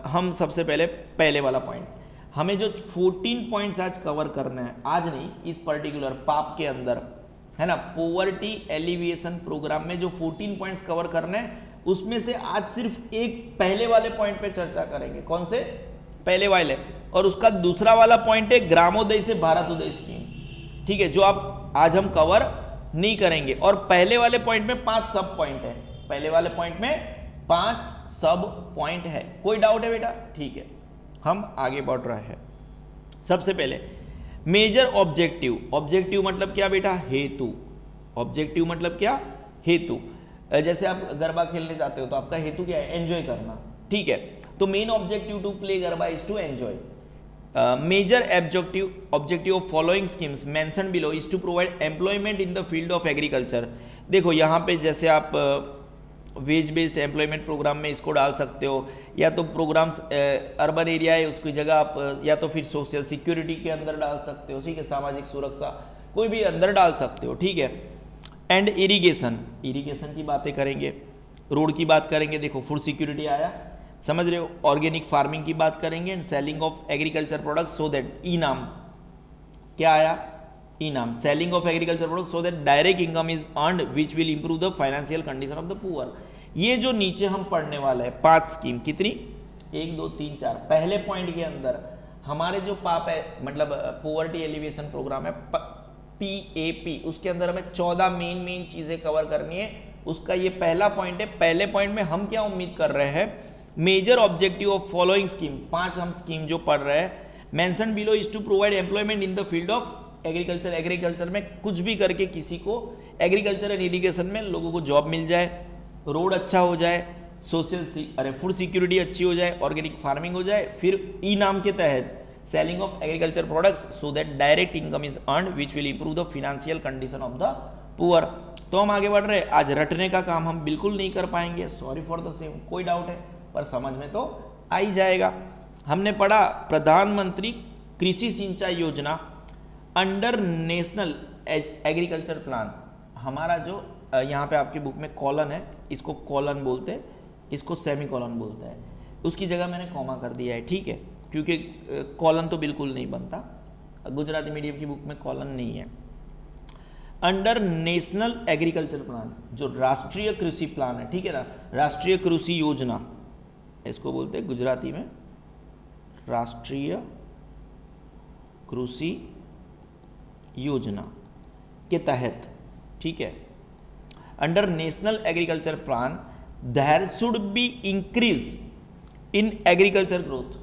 हम सबसे पहले वाला पॉइंट, हमें जो 14 पॉइंट्स आज कवर करना है, आज नहीं, इस पर्टिकुलर पाप के अंदर, है ना, पॉवर्टी एलिविएशन प्रोग्राम में जो 14 पॉइंट्स कवर करने हैं, उसमें से आज सिर्फ एक पहले वाले पॉइंट पे चर्चा करेंगे। कौन से? पहले वाले। और उसका दूसरा वाला पॉइंट है ग्रामोदय से भारतोदय स्कीम, ठीक है, जो आप आज हम कवर नहीं करेंगे। और पहले वाले पॉइंट में 5 सब पॉइंट है, पहले वाले पॉइंट में 5 सब पॉइंट है। कोई डाउट है बेटा? ठीक है, हम आगे बढ़ रहे हैं। सबसे पहले मेजर ऑब्जेक्टिव, ऑब्जेक्टिव मतलब क्या बेटा? हेतु। ऑब्जेक्टिव मतलब क्या? हेतु। जैसे आप गरबा खेलने जाते हो तो आपका हेतु क्या है? एंजॉय करना, ठीक है। तो main objective to play garba is to enjoy. Major objective of following schemes mention below is to provide employment in the field of agriculture. देखो यहाँ पे जैसे आप वेज बेस्ड एम्प्लॉयमेंट प्रोग्राम में इसको डाल सकते हो, या तो प्रोग्राम्स अर्बन एरिया है उसकी जगह आप या तो फिर सोशल सिक्योरिटी के अंदर डाल सकते हो, ठीक है, सामाजिक सुरक्षा कोई भी अंदर डाल सकते हो, ठीक है। एंड इरिगेशन, इरिगेशन की बातें करेंगे, रोड की बात करेंगे, देखो फूड सिक्योरिटी आया, समझ रहे हो। ऑर्गेनिक फार्मिंग की बात करेंगे and selling of agriculture product so that, eNAM क्या आया? ENAM, selling of agriculture product so that direct income is earned which will improve the financial condition of the poor. ये जो नीचे हम पढ़ने वाले हैं 5 स्कीम, कितनी? 1 2 3 4। पहले पॉइंट के अंदर हमारे जो पाप है मतलब पोवर्टी एलिवेशन प्रोग्राम है PAP, उसके अंदर हमें 14 मेन चीजें कवर करनी है। उसका ये पहला पॉइंट है। पहले पॉइंट में हम क्या उम्मीद कर रहे हैं? Major objective of following scheme, 5 हम स्कीम जो पढ़ रहे हैं, mention below is to provide employment in the field of agriculture. Agriculture में कुछ भी करके किसी को एग्रीकल्चर एंड इरिगेशन में लोगों को जॉब मिल जाए, रोड अच्छा हो जाए, सोशल फूड सिक्योरिटी अच्छी हो जाए, ऑर्गेनिक फार्मिंग हो जाए, फिर ई नाम के तहत selling of agriculture products so that direct income is earned which will improve the financial condition of the poor. तो हम आगे बढ़ रहे हैं। आज रटने का काम हम बिल्कुल नहीं कर पाएंगे, सॉरी फॉर द सेम। कोई डाउट है? पर समझ में तो आ ही जाएगा। हमने पढ़ा प्रधानमंत्री कृषि सिंचाई योजना अंडर नेशनल एग्रीकल्चर प्लान। हमारा जो यहाँ पे आपकी बुक में कॉलन है, इसको कॉलन बोलते हैं, इसको सेमी कॉलन बोलते हैं, उसकी जगह मैंने कॉमा कर दिया है, ठीक है, क्योंकि कॉलन तो बिल्कुल नहीं बनता, गुजराती मीडियम की बुक में कॉलन नहीं है। अंडर नेशनल एग्रीकल्चर प्लान, जो राष्ट्रीय कृषि प्लान है, ठीक है ना, राष्ट्रीय कृषि योजना इसको बोलते हैं गुजराती में, राष्ट्रीय कृषि योजना के तहत, ठीक है, under national agriculture plan there should be increase in agriculture growth,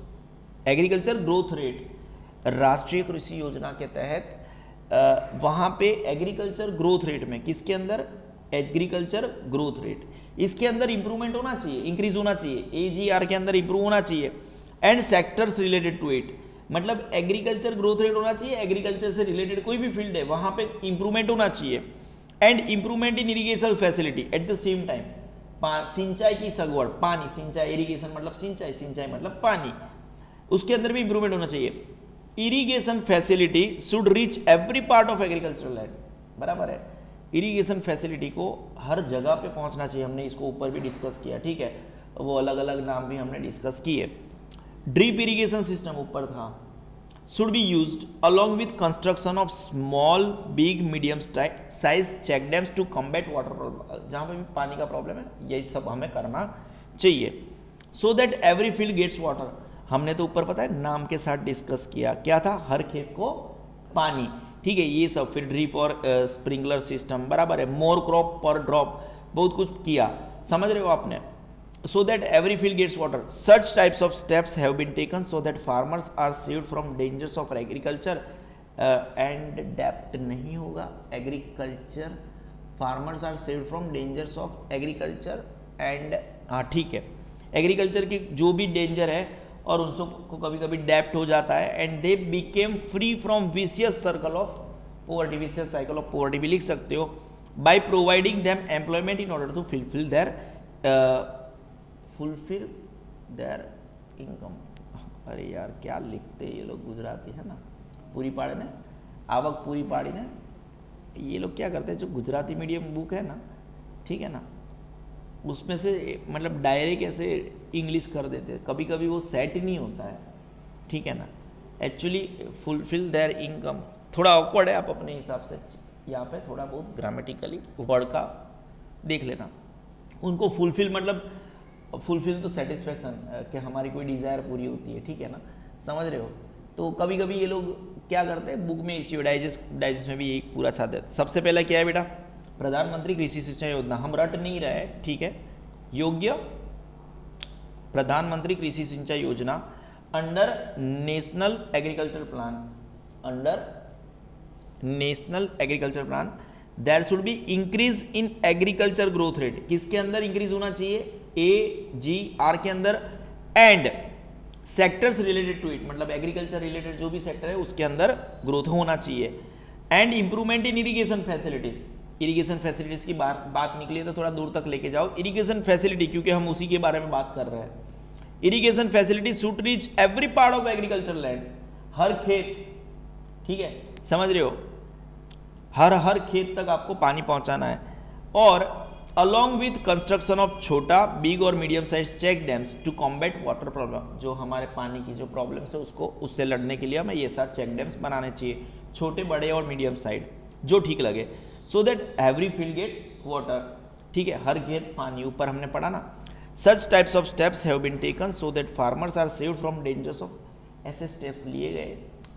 agriculture growth rate. राष्ट्रीय कृषि योजना के तहत वहां पे एग्रीकल्चर ग्रोथ रेट में, किसके अंदर? एग्रीकल्चर ग्रोथ रेट, इसके अंदर इंप्रूवमेंट होना चाहिए, इंक्रीज होना चाहिए, AGR के अंदर इंप्रूव होना चाहिए। And sectors related to it, मतलब एग्रीकल्चर ग्रोथ रेट होना चाहिए, एग्रीकल्चर से रिलेटेड कोई भी फील्ड है वहां पे इंप्रूवमेंट होना चाहिए। And improvement in irrigation facility eight the same time, सिंचाई की सगवड़, पानी, सिंचाई, इरिगेशन मतलब सिंचाई, सिंचाई मतलब पानी, उसके अंदर भी इंप्रूवमेंट होना चाहिए। Irrigation facility should reach every part of agricultural land, बराबर है, इरिगेशन फैसिलिटी को हर जगह पे पहुंचना चाहिए। हमने इसको ऊपर भी डिस्कस किया, ठीक है, वो अलग अलग नाम भी हमने डिस्कस किए। ड्रिप इरिगेशन सिस्टम ऊपर था, should be used along with construction of small, big, medium size check dams to combat water problem। जहाँ पे भी पानी का प्रॉब्लम है यही सब हमें करना चाहिए। so that every field gets water, हमने तो ऊपर पता है नाम के साथ डिस्कस किया, क्या था? हर खेत को पानी, ठीक है, ये सब। फिर ड्रिप और स्प्रिंकलर सिस्टम, बराबर है, मोर क्रॉप पर ड्रॉप, बहुत कुछ किया, समझ रहे हो आपने। so that every field gets water, such types of steps have been taken so that farmers are saved from dangers of agriculture and debt नहीं होगा, agriculture farmers are saved from dangers of agriculture and, हाँ ठीक है, agriculture की जो भी danger है और उनको कभी कभी डेप्ट हो जाता है, and they became free from vicious circle of poverty, vicious cycle of poverty भी लिख सकते हो, by providing them employment in order to fulfil their income. अरे यार क्या लिखते ये लोग, गुजराती है ना, पूरी पाड़ी ने, आवक पूरी पाड़ी ने, ये लोग क्या करते हैं, जो गुजराती मीडियम बुक है ना, ठीक है ना, उसमें से मतलब डायरेक्ट ऐसे इंग्लिश कर देते हैं, कभी कभी वो सेट नहीं होता है, ठीक है ना। एक्चुअली फुलफिल देयर इनकम थोड़ा ऑकवर्ड है, आप अपने हिसाब से यहाँ पे थोड़ा बहुत ग्रामेटिकली वर्ड का देख लेना। उनको फुलफिल मतलब फुलफिल तो सेटिस्फेक्शन कि हमारी कोई डिज़ायर पूरी होती है, ठीक है ना, समझ रहे हो। तो कभी कभी ये लोग क्या करते हैं, बुक में इश्यू डाइजेस्ट में भी यही पूरा छाते हैं। सबसे पहला क्या है बेटा, प्रधानमंत्री कृषि सिंचाई योजना, हम रट नहीं रहे, ठीक है, योग्य प्रधानमंत्री कृषि सिंचाई योजना under national agriculture plan, under national agriculture plan there should be increase in agriculture growth rate, किसके अंदर इंक्रीज होना चाहिए, AGR के अंदर, and sectors related to it, मतलब एग्रीकल्चर रिलेटेड जो भी सेक्टर है उसके अंदर ग्रोथ होना चाहिए, and improvement in irrigation facilities, irrigation facilities की बात निकली है तो थोड़ा दूर तक लेके जाओ, इरिगेशन फैसिलिटी, क्योंकि हम उसी के बारे में बात कर रहे हैं, irrigation facility should reach every part of agriculture land, हर खेत, ठीक है, समझ रहे हो, हर खेत तक आपको पानी पहुंचाना है, और अलॉन्ग विथ कंस्ट्रक्शन ऑफ छोटा, बिग और medium size check dams to combat water problem, जो हमारे पानी की जो प्रॉब्लम्स है उसको उससे लड़ने के लिए हमें ये सारे चेक डैम्स बनाने चाहिए, छोटे, बड़े और मीडियम साइड, जो ठीक लगे, so that every field gets water, ठीक है, हर खेत पानी, ऊपर हमने पढ़ा ना, such types of steps have been taken so that farmers are saved from dangers of, ऐसे स्टेप्स लिए गए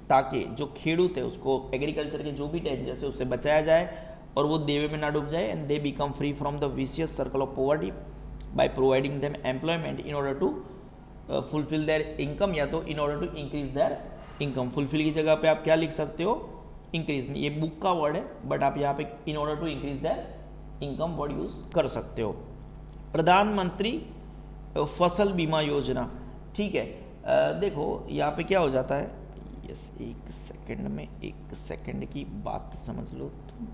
ताकि जो खेडूत है उसको एग्रीकल्चर के जो भी डेंजर्स है उससे बचाया जाए और वो देवे में ना डूब जाए, and they become free from the vicious circle of poverty by providing them employment in order to fulfil their income, या तो in order to increase their income, fulfil की जगह पे आप क्या लिख सकते हो, इंक्रीज, ये बुक का वर्ड है बट आप यहाँ पे in order to increase their income word use कर सकते हो। प्रधानमंत्री फसल बीमा योजना, ठीक है, देखो यहाँ पे क्या हो जाता है, यस, एक सेकंड की बात समझ लो तुम,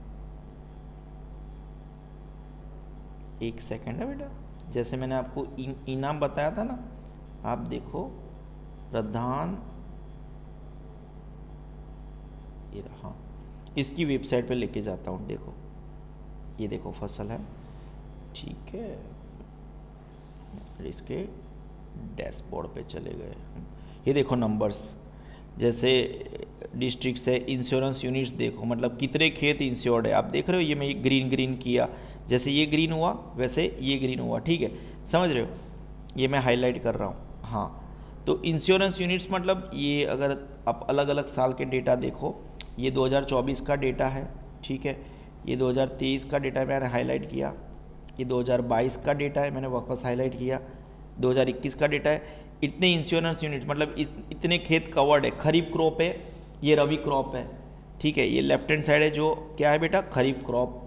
एक सेकंड है बेटा, जैसे मैंने आपको इनाम बताया था ना, आप देखो प्रधान, ये रहा, इसकी वेबसाइट पे लेके जाता हूँ, देखो ये देखो फसल है, ठीक है, इसके डैशबोर्ड पे चले गए, ये देखो नंबर्स, जैसे डिस्ट्रिक्ट से इंश्योरेंस यूनिट्स देखो, मतलब कितने खेत इंश्योर्ड है, आप देख रहे हो, ये मैं ग्रीन किया, जैसे ये ग्रीन हुआ वैसे ये ग्रीन हुआ, ठीक है, समझ रहे हो, ये मैं हाईलाइट कर रहा हूँ, हाँ, तो इंश्योरेंस यूनिट्स मतलब ये, अगर आप अलग अलग साल के डेटा देखो, ये 2024 का डेटा है, ठीक है, ये 2023 का डेटा मैंने हाईलाइट किया, ये 2022 का डेटा है मैंने वापस हाईलाइट किया, 2021 का डेटा है, इतने इंश्योरेंस यूनिट मतलब इतने खेत कवर्ड है, खरीफ क्रॉप है, ये रबी क्रॉप है, ठीक है, ये लेफ्ट हैंड साइड है जो क्या है बेटा, खरीफ क्रॉप,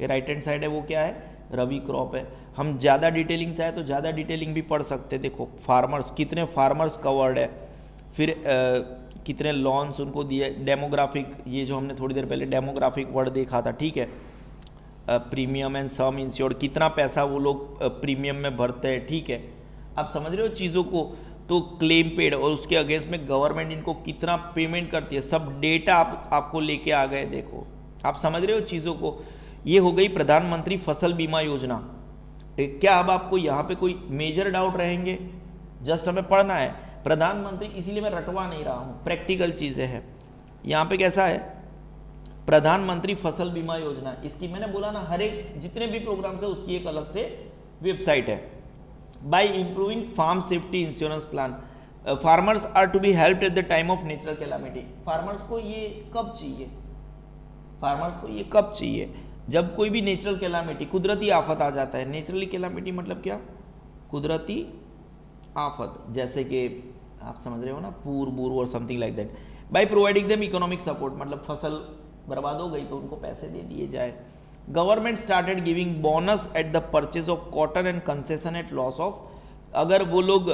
ये राइट हैंड साइड है वो क्या है, रबी क्रॉप है। हम ज़्यादा डिटेलिंग चाहे तो ज़्यादा डिटेलिंग भी पढ़ सकते हैं, देखो फार्मर्स, कितने फार्मर्स कवर्ड है, फिर कितने लॉन्स उनको दिए, डेमोग्राफिक, ये जो हमने थोड़ी देर पहले डेमोग्राफिक वर्ड देखा था, ठीक है, प्रीमियम एंड सम इंश्योर्ड, कितना पैसा वो लोग प्रीमियम में भरते हैं, ठीक है, आप समझ रहे हो चीज़ों को, तो क्लेम पेड और उसके अगेंस्ट में गवर्नमेंट इनको कितना पेमेंट करती है, सब डेटा आपको लेके आ गए, देखो आप समझ रहे हो चीज़ों को। ये हो गई प्रधानमंत्री फसल बीमा योजना। क्या अब आपको यहाँ पे कोई मेजर डाउट रहेंगे? जस्ट हमें पढ़ना है प्रधानमंत्री, इसीलिए मैं रटवा नहीं रहा हूँ, प्रैक्टिकल चीज़ें हैं। यहाँ पे कैसा है, प्रधानमंत्री फसल बीमा योजना, इसकी मैंने बोला ना, हर एक जितने भी प्रोग्राम्स है उसकी एक अलग से वेबसाइट है। By improving farm safety insurance plan, farmers are to be helped at the time of natural calamity. Farmers को ये कब चाहिए, फार्मर्स को ये कब चाहिए, जब कोई भी नेचुरल कैलामिटी, कुदरती आफत आ जाता है। नेचुरली कैलामिटी मतलब क्या, कुदरती आफत, जैसे कि आप समझ रहे हो ना, पूर बूर और something like that. Bye providing them economic support, मतलब फसल बर्बाद हो गई तो उनको पैसे दे दिए जाए। Government started giving bonus at the purchase of cotton and concession at loss of, अगर वो लोग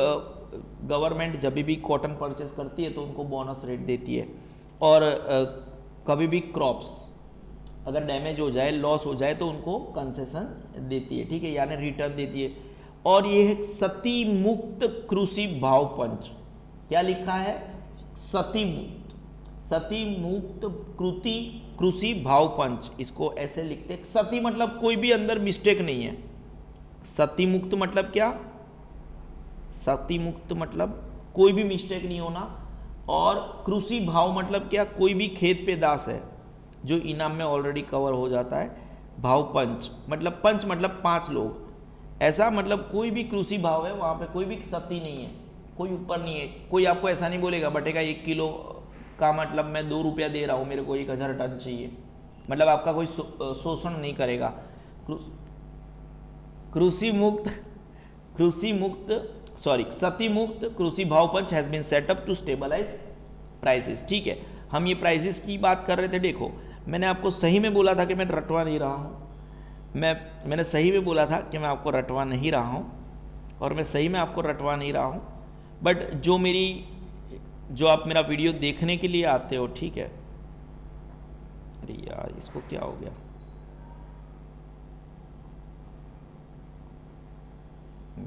गवर्नमेंट जब भी कॉटन परचेज करती है तो उनको बोनस रेट देती है, और कभी भी क्रॉप्स अगर डैमेज हो जाए, लॉस हो जाए तो उनको कंसेशन देती है, ठीक है, यानी रिटर्न देती है। और ये है सती मुक्त कृषि भाव पंच, क्या लिखा है, सती मुक्त, सती मुक्त कृषि भाव पंच, इसको ऐसे लिखते हैं। सती मतलब कोई भी अंदर मिस्टेक नहीं है, सती मुक्त मतलब क्या, सती मुक्त मतलब कोई भी मिस्टेक नहीं होना, और कृषि भाव मतलब क्या, कोई भी खेत पेदाश है जो इनाम में ऑलरेडी कवर हो जाता है। भाव पंच मतलब 5 लोग, ऐसा मतलब कोई भी कृषि भाव है वहाँ पे कोई भी सती नहीं है, कोई ऊपर नहीं है, कोई आपको ऐसा नहीं बोलेगा बटेगा 1 किलो का मतलब मैं 2 रुपया दे रहा हूँ, मेरे को 1000 टन चाहिए, मतलब आपका कोई शोषण नहीं करेगा। सती मुक्त कृषि भाव पंच has been set up to stabilise prices. ठीक है, हम ये प्राइसेस की बात कर रहे थे। देखो मैंने आपको सही में बोला था कि मैं रटवा नहीं रहा हूँ, मैंने सही में बोला था कि मैं आपको रटवा नहीं रहा हूँ, और मैं सही में आपको रटवा नहीं रहा हूँ। बट जो आप मेरा वीडियो देखने के लिए आते हो, ठीक है, अरे यार इसको क्या हो गया,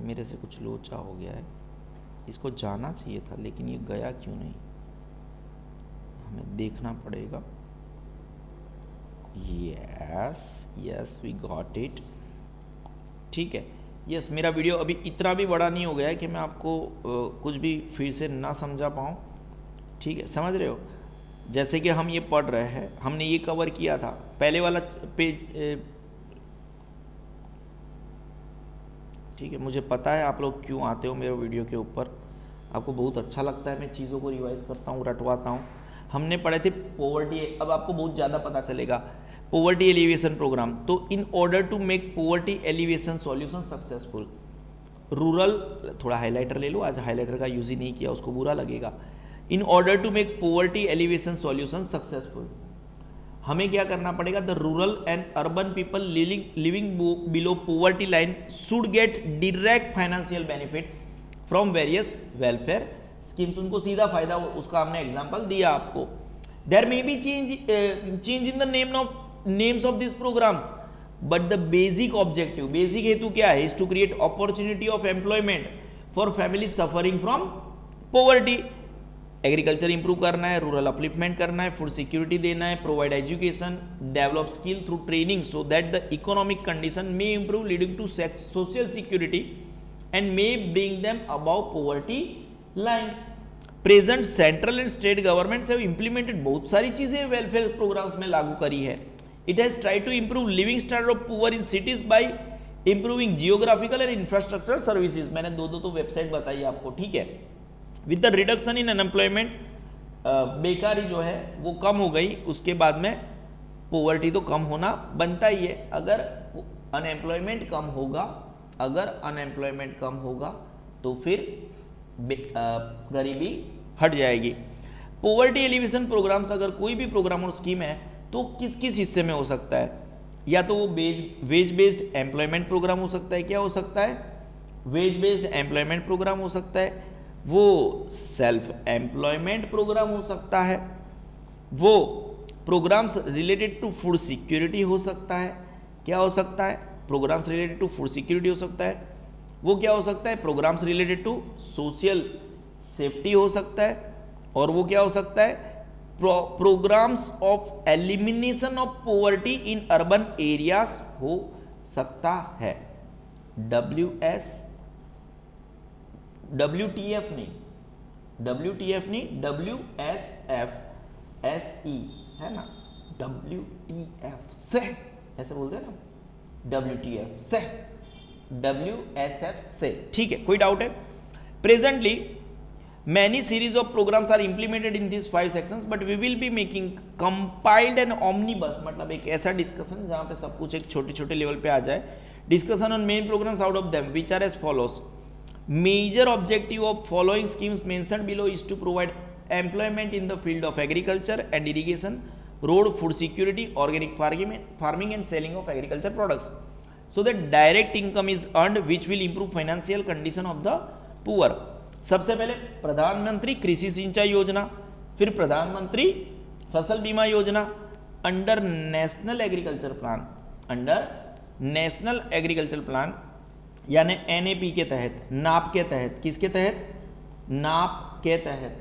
मेरे से कुछ लोचा हो गया है, इसको जाना चाहिए था लेकिन ये गया क्यों नहीं, हमें देखना पड़ेगा। Yes we got it. ठीक है, यस मेरा वीडियो अभी इतना भी बड़ा नहीं हो गया है कि मैं आपको कुछ भी फिर से ना समझा पाऊँ। ठीक है, समझ रहे हो, जैसे कि हम ये पढ़ रहे हैं, हमने ये कवर किया था पहले वाला पेज। ठीक है, मुझे पता है आप लोग क्यों आते हो मेरे वीडियो के ऊपर, आपको बहुत अच्छा लगता है मैं चीज़ों को रिवाइज करता हूँ, रटवाता हूँ। हमने पढ़े थे पॉवर्टी, अब आपको बहुत ज़्यादा पता चलेगा, पॉवर्टी एलिवेशन प्रोग्राम। तो in order to make poverty elevation solution successful, rural, थोड़ा हाईलाइटर ले लो, आज हाईलाइटर का यूज ही नहीं किया, उसको बुरा लगेगा। In order to make poverty elevation solution successful, हमें क्या करना पड़ेगा, the rural and urban people living below poverty line should get direct financial benefit from various welfare schemes, उनको सीधा फायदा, उसका हमने एग्जांपल दिया आपको। There may be change in the names of this programmes, but the basic objective, basic हेतु क्या है, is to create opportunity of employment for family suffering from poverty. Agriculture improve करना है, रूरल अपलिफ्टमेंट करना है, food security देना है, provide education, develop skill through training so that the economic condition may improve leading to social security and may bring them above poverty line. Present central and state governments have implemented, बहुत सारी चीजें welfare programmes में लागू करी है। It has try to improve living standard of poor in cities by improving geographical and infrastructure services, मैंने दो तो वेबसाइट बताई आपको। ठीक है, with the reduction in unemployment, बेकारी जो है वो कम हो गई, उसके बाद में पॉवर्टी तो कम होना बनता ही है। अगर अनएम्प्लॉयमेंट कम होगा तो फिर गरीबी हट जाएगी। पॉवर्टी एलिवेशन प्रोग्राम्स, अगर कोई भी प्रोग्राम और स्कीम है तो किस किस हिस्से में हो सकता है, या तो वो वेज बेस्ड एम्प्लॉयमेंट प्रोग्राम हो सकता है, क्या हो सकता है, वेज बेस्ड एम्प्लॉयमेंट प्रोग्राम हो सकता है, वो सेल्फ एम्प्लॉयमेंट प्रोग्राम हो सकता है, वो programmes related to food security हो सकता है, क्या हो सकता है, programmes related to food security हो सकता है, वो क्या हो सकता है, programmes related to social safety हो सकता है, और वो क्या हो सकता है, programmes of elimination of poverty in urban areas हो सकता है। WTF नहीं, WSF SE है ना, WTF से ऐसे बोलते हैं ना, WTF से, WSF से। ठीक है, कोई डाउट है? Presently many series of programs are implemented in these 5 sections, but we will be making compiled and omnibus, मतलब एक ऐसा डिस्कशन जहां पे सब कुछ एक छोटे छोटे लेवल पे आ जाए। Discussion on main programmes out of them which are as follows. Major objective of following schemes mentioned below is to provide employment in the field of agriculture and irrigation, road, food security, organic farming and selling of agriculture products, so that direct income is earned which will improve financial condition of the poor. सबसे पहले प्रधानमंत्री कृषि सिंचाई योजना, फिर प्रधानमंत्री फसल बीमा योजना, अंडर नेशनल एग्रीकल्चर प्लान यानी NAP के तहत, नाप के तहत, किसके तहत, नाप के तहत,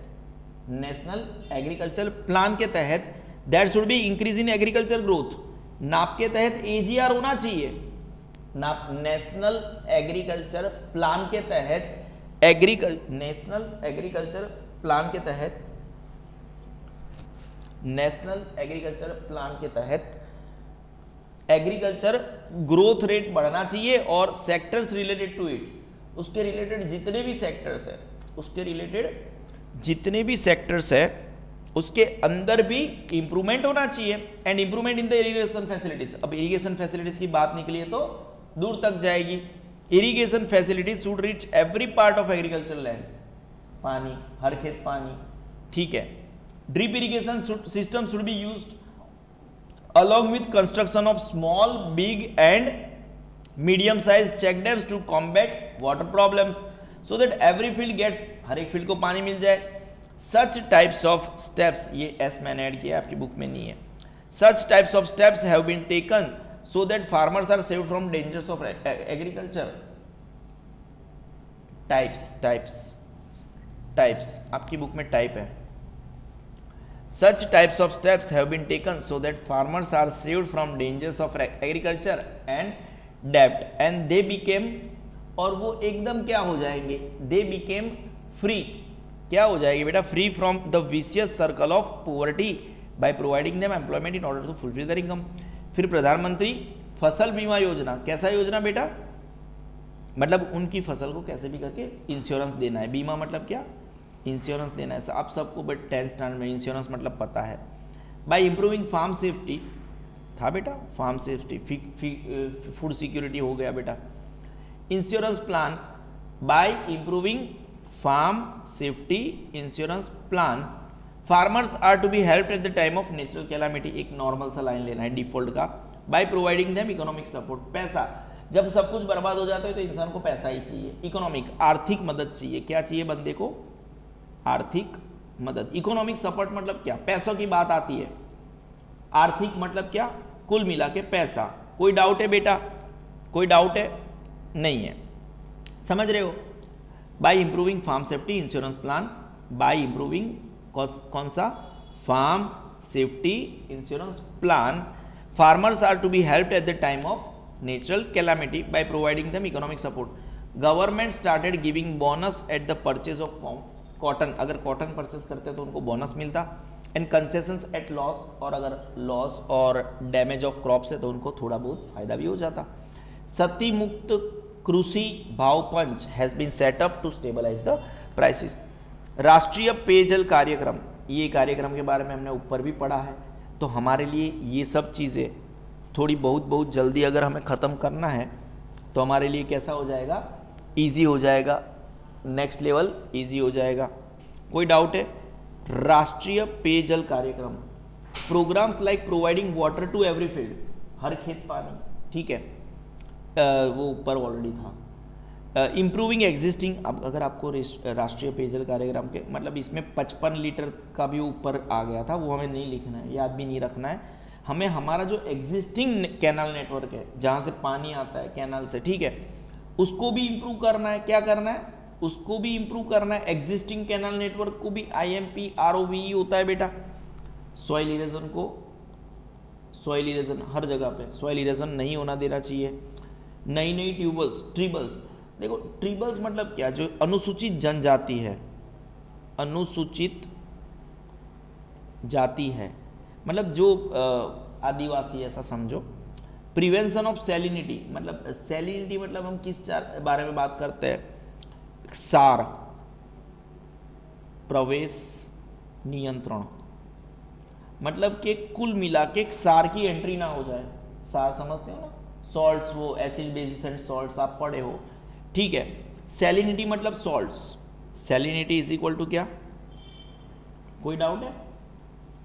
नेशनल एग्रीकल्चर प्लान के तहत, that should be increase in agriculture growth. नाप के तहत AGR होना चाहिए, नाप नेशनल एग्रीकल्चर प्लान के तहत, नेशनल एग्रीकल्चर प्लान के तहत एग्रीकल्चर ग्रोथ रेट बढ़ना चाहिए, और सेक्टर्स रिलेटेड टू इट, उसके रिलेटेड जितने भी सेक्टर्स है उसके अंदर भी इंप्रूवमेंट होना चाहिए। And improvement in the irrigation facilities, अब इरिगेशन फैसिलिटीज की बात निकली है तो दूर तक जाएगी। Irrigation facilities should reach every part of agriculture land, पानी, हर खेत पानी, ठीक है। Drip irrigation system should be used along with construction of small, big and medium sized check dams to combat water problems so that every field gets, हर एक field को पानी मिल जाए। such types of steps, ये S मैंने add किया, आपकी book में नहीं है। such types of steps have been taken so that farmers are saved from dangers of agriculture। Types आपकी बुक में टाइप है। Such types of steps have been taken so that farmers are saved from dangers of agriculture and debt and they became, और वो एकदम क्या हो जाएंगे, they became free, क्या हो जाएगी बेटा, free from the vicious circle of poverty by providing them employment in order to fulfill their income। फिर प्रधानमंत्री फसल बीमा योजना, कैसा योजना बेटा, मतलब उनकी फसल को कैसे भी करके इंश्योरेंस देना है। बीमा मतलब क्या, इंश्योरेंस देना है। आप सबको बट 10th स्टैंडर्ड में इंश्योरेंस मतलब पता है। बाय इम्प्रूविंग फार्म सेफ्टी था बेटा, फार्म सेफ्टी, फूड सिक्योरिटी हो गया बेटा। Insurance plan, by improving farm safety insurance plan farmers are to be helped at the time of natural calamity, एक नॉर्मल सा लाइन लेना है डिफॉल्ट का। By providing them economic support, पैसा, जब सब कुछ बर्बाद हो जाता है तो इंसान को पैसा ही चाहिए, इकोनॉमिक आर्थिक मदद चाहिए। क्या चाहिए बंदे को, आर्थिक मदद। इकोनॉमिक सपोर्ट मतलब क्या, पैसों की बात आती है। आर्थिक मतलब क्या, कुल मिला के पैसा। कोई डाउट है बेटा, कोई डाउट है, नहीं है, समझ रहे हो। By improving farm safety insurance plan, by improving कौन सा, farm safety insurance plan farmers are to be helped at the time of natural calamity by providing them economic support. Government started giving bonus at the purchase of cotton, अगर cotton purchase करते हैं तो उनको bonus मिलता। And concessions eight loss, और अगर loss और damage of crops है तो उनको थोड़ा बहुत फायदा भी हो जाता। सती मुक्त कृषि भाव पंच has been set up to stabilise the prices. राष्ट्रीय पेयजल कार्यक्रम, ये कार्यक्रम के बारे में हमने ऊपर भी पढ़ा है, तो हमारे लिए ये सब चीज़ें थोड़ी बहुत जल्दी अगर हमें ख़त्म करना है तो हमारे लिए कैसा हो जाएगा, ईजी हो जाएगा, नेक्स्ट लेवल इजी हो जाएगा। कोई डाउट है। राष्ट्रीय पेयजल कार्यक्रम, programmes like providing water to every field, हर खेत पानी, ठीक है, वो ऊपर ऑलरेडी था। इम्प्रूविंग एग्जिस्टिंग, अब अगर आपको राष्ट्रीय पेयजल कार्यक्रम के मतलब इसमें 55 लीटर का भी ऊपर आ गया था, वो हमें नहीं लिखना है, याद भी नहीं रखना है हमें। हमारा जो एग्जिस्टिंग कैनाल नेटवर्क है जहाँ से पानी आता है कैनाल से, ठीक है, उसको भी इम्प्रूव करना है। क्या करना है, उसको भी इंप्रूव करना है। एग्जिस्टिंग कैनाल नेटवर्क को भी IMP ROVE होता है बेटा। सॉइल इरेजन को, सॉइल इरेजन हर जगह पे सॉइल इरेजन नहीं होना देना चाहिए। नई ट्यूबल्स, ट्रिबल्स, देखो ट्रिबल्स मतलब क्या, जो अनुसूचित जनजाति है, अनुसूचित जाति है, मतलब जो आदिवासी, ऐसा समझो। प्रिवेंशन ऑफ सैलिनिटी, मतलब सैलिनिटी मतलब हम किस बारे में बात करते हैं, क्षार प्रवेश नियंत्रण, मतलब कि कुल मिला के क्षार की एंट्री ना हो जाए। क्षार समझते हो ना, सॉल्ट्स, वो एसिड बेसिस एंड सॉल्ट्स आप पढ़े हो, ठीक है। सैलिनिटी मतलब salts, salinity is equal to क्या, कोई डाउट है।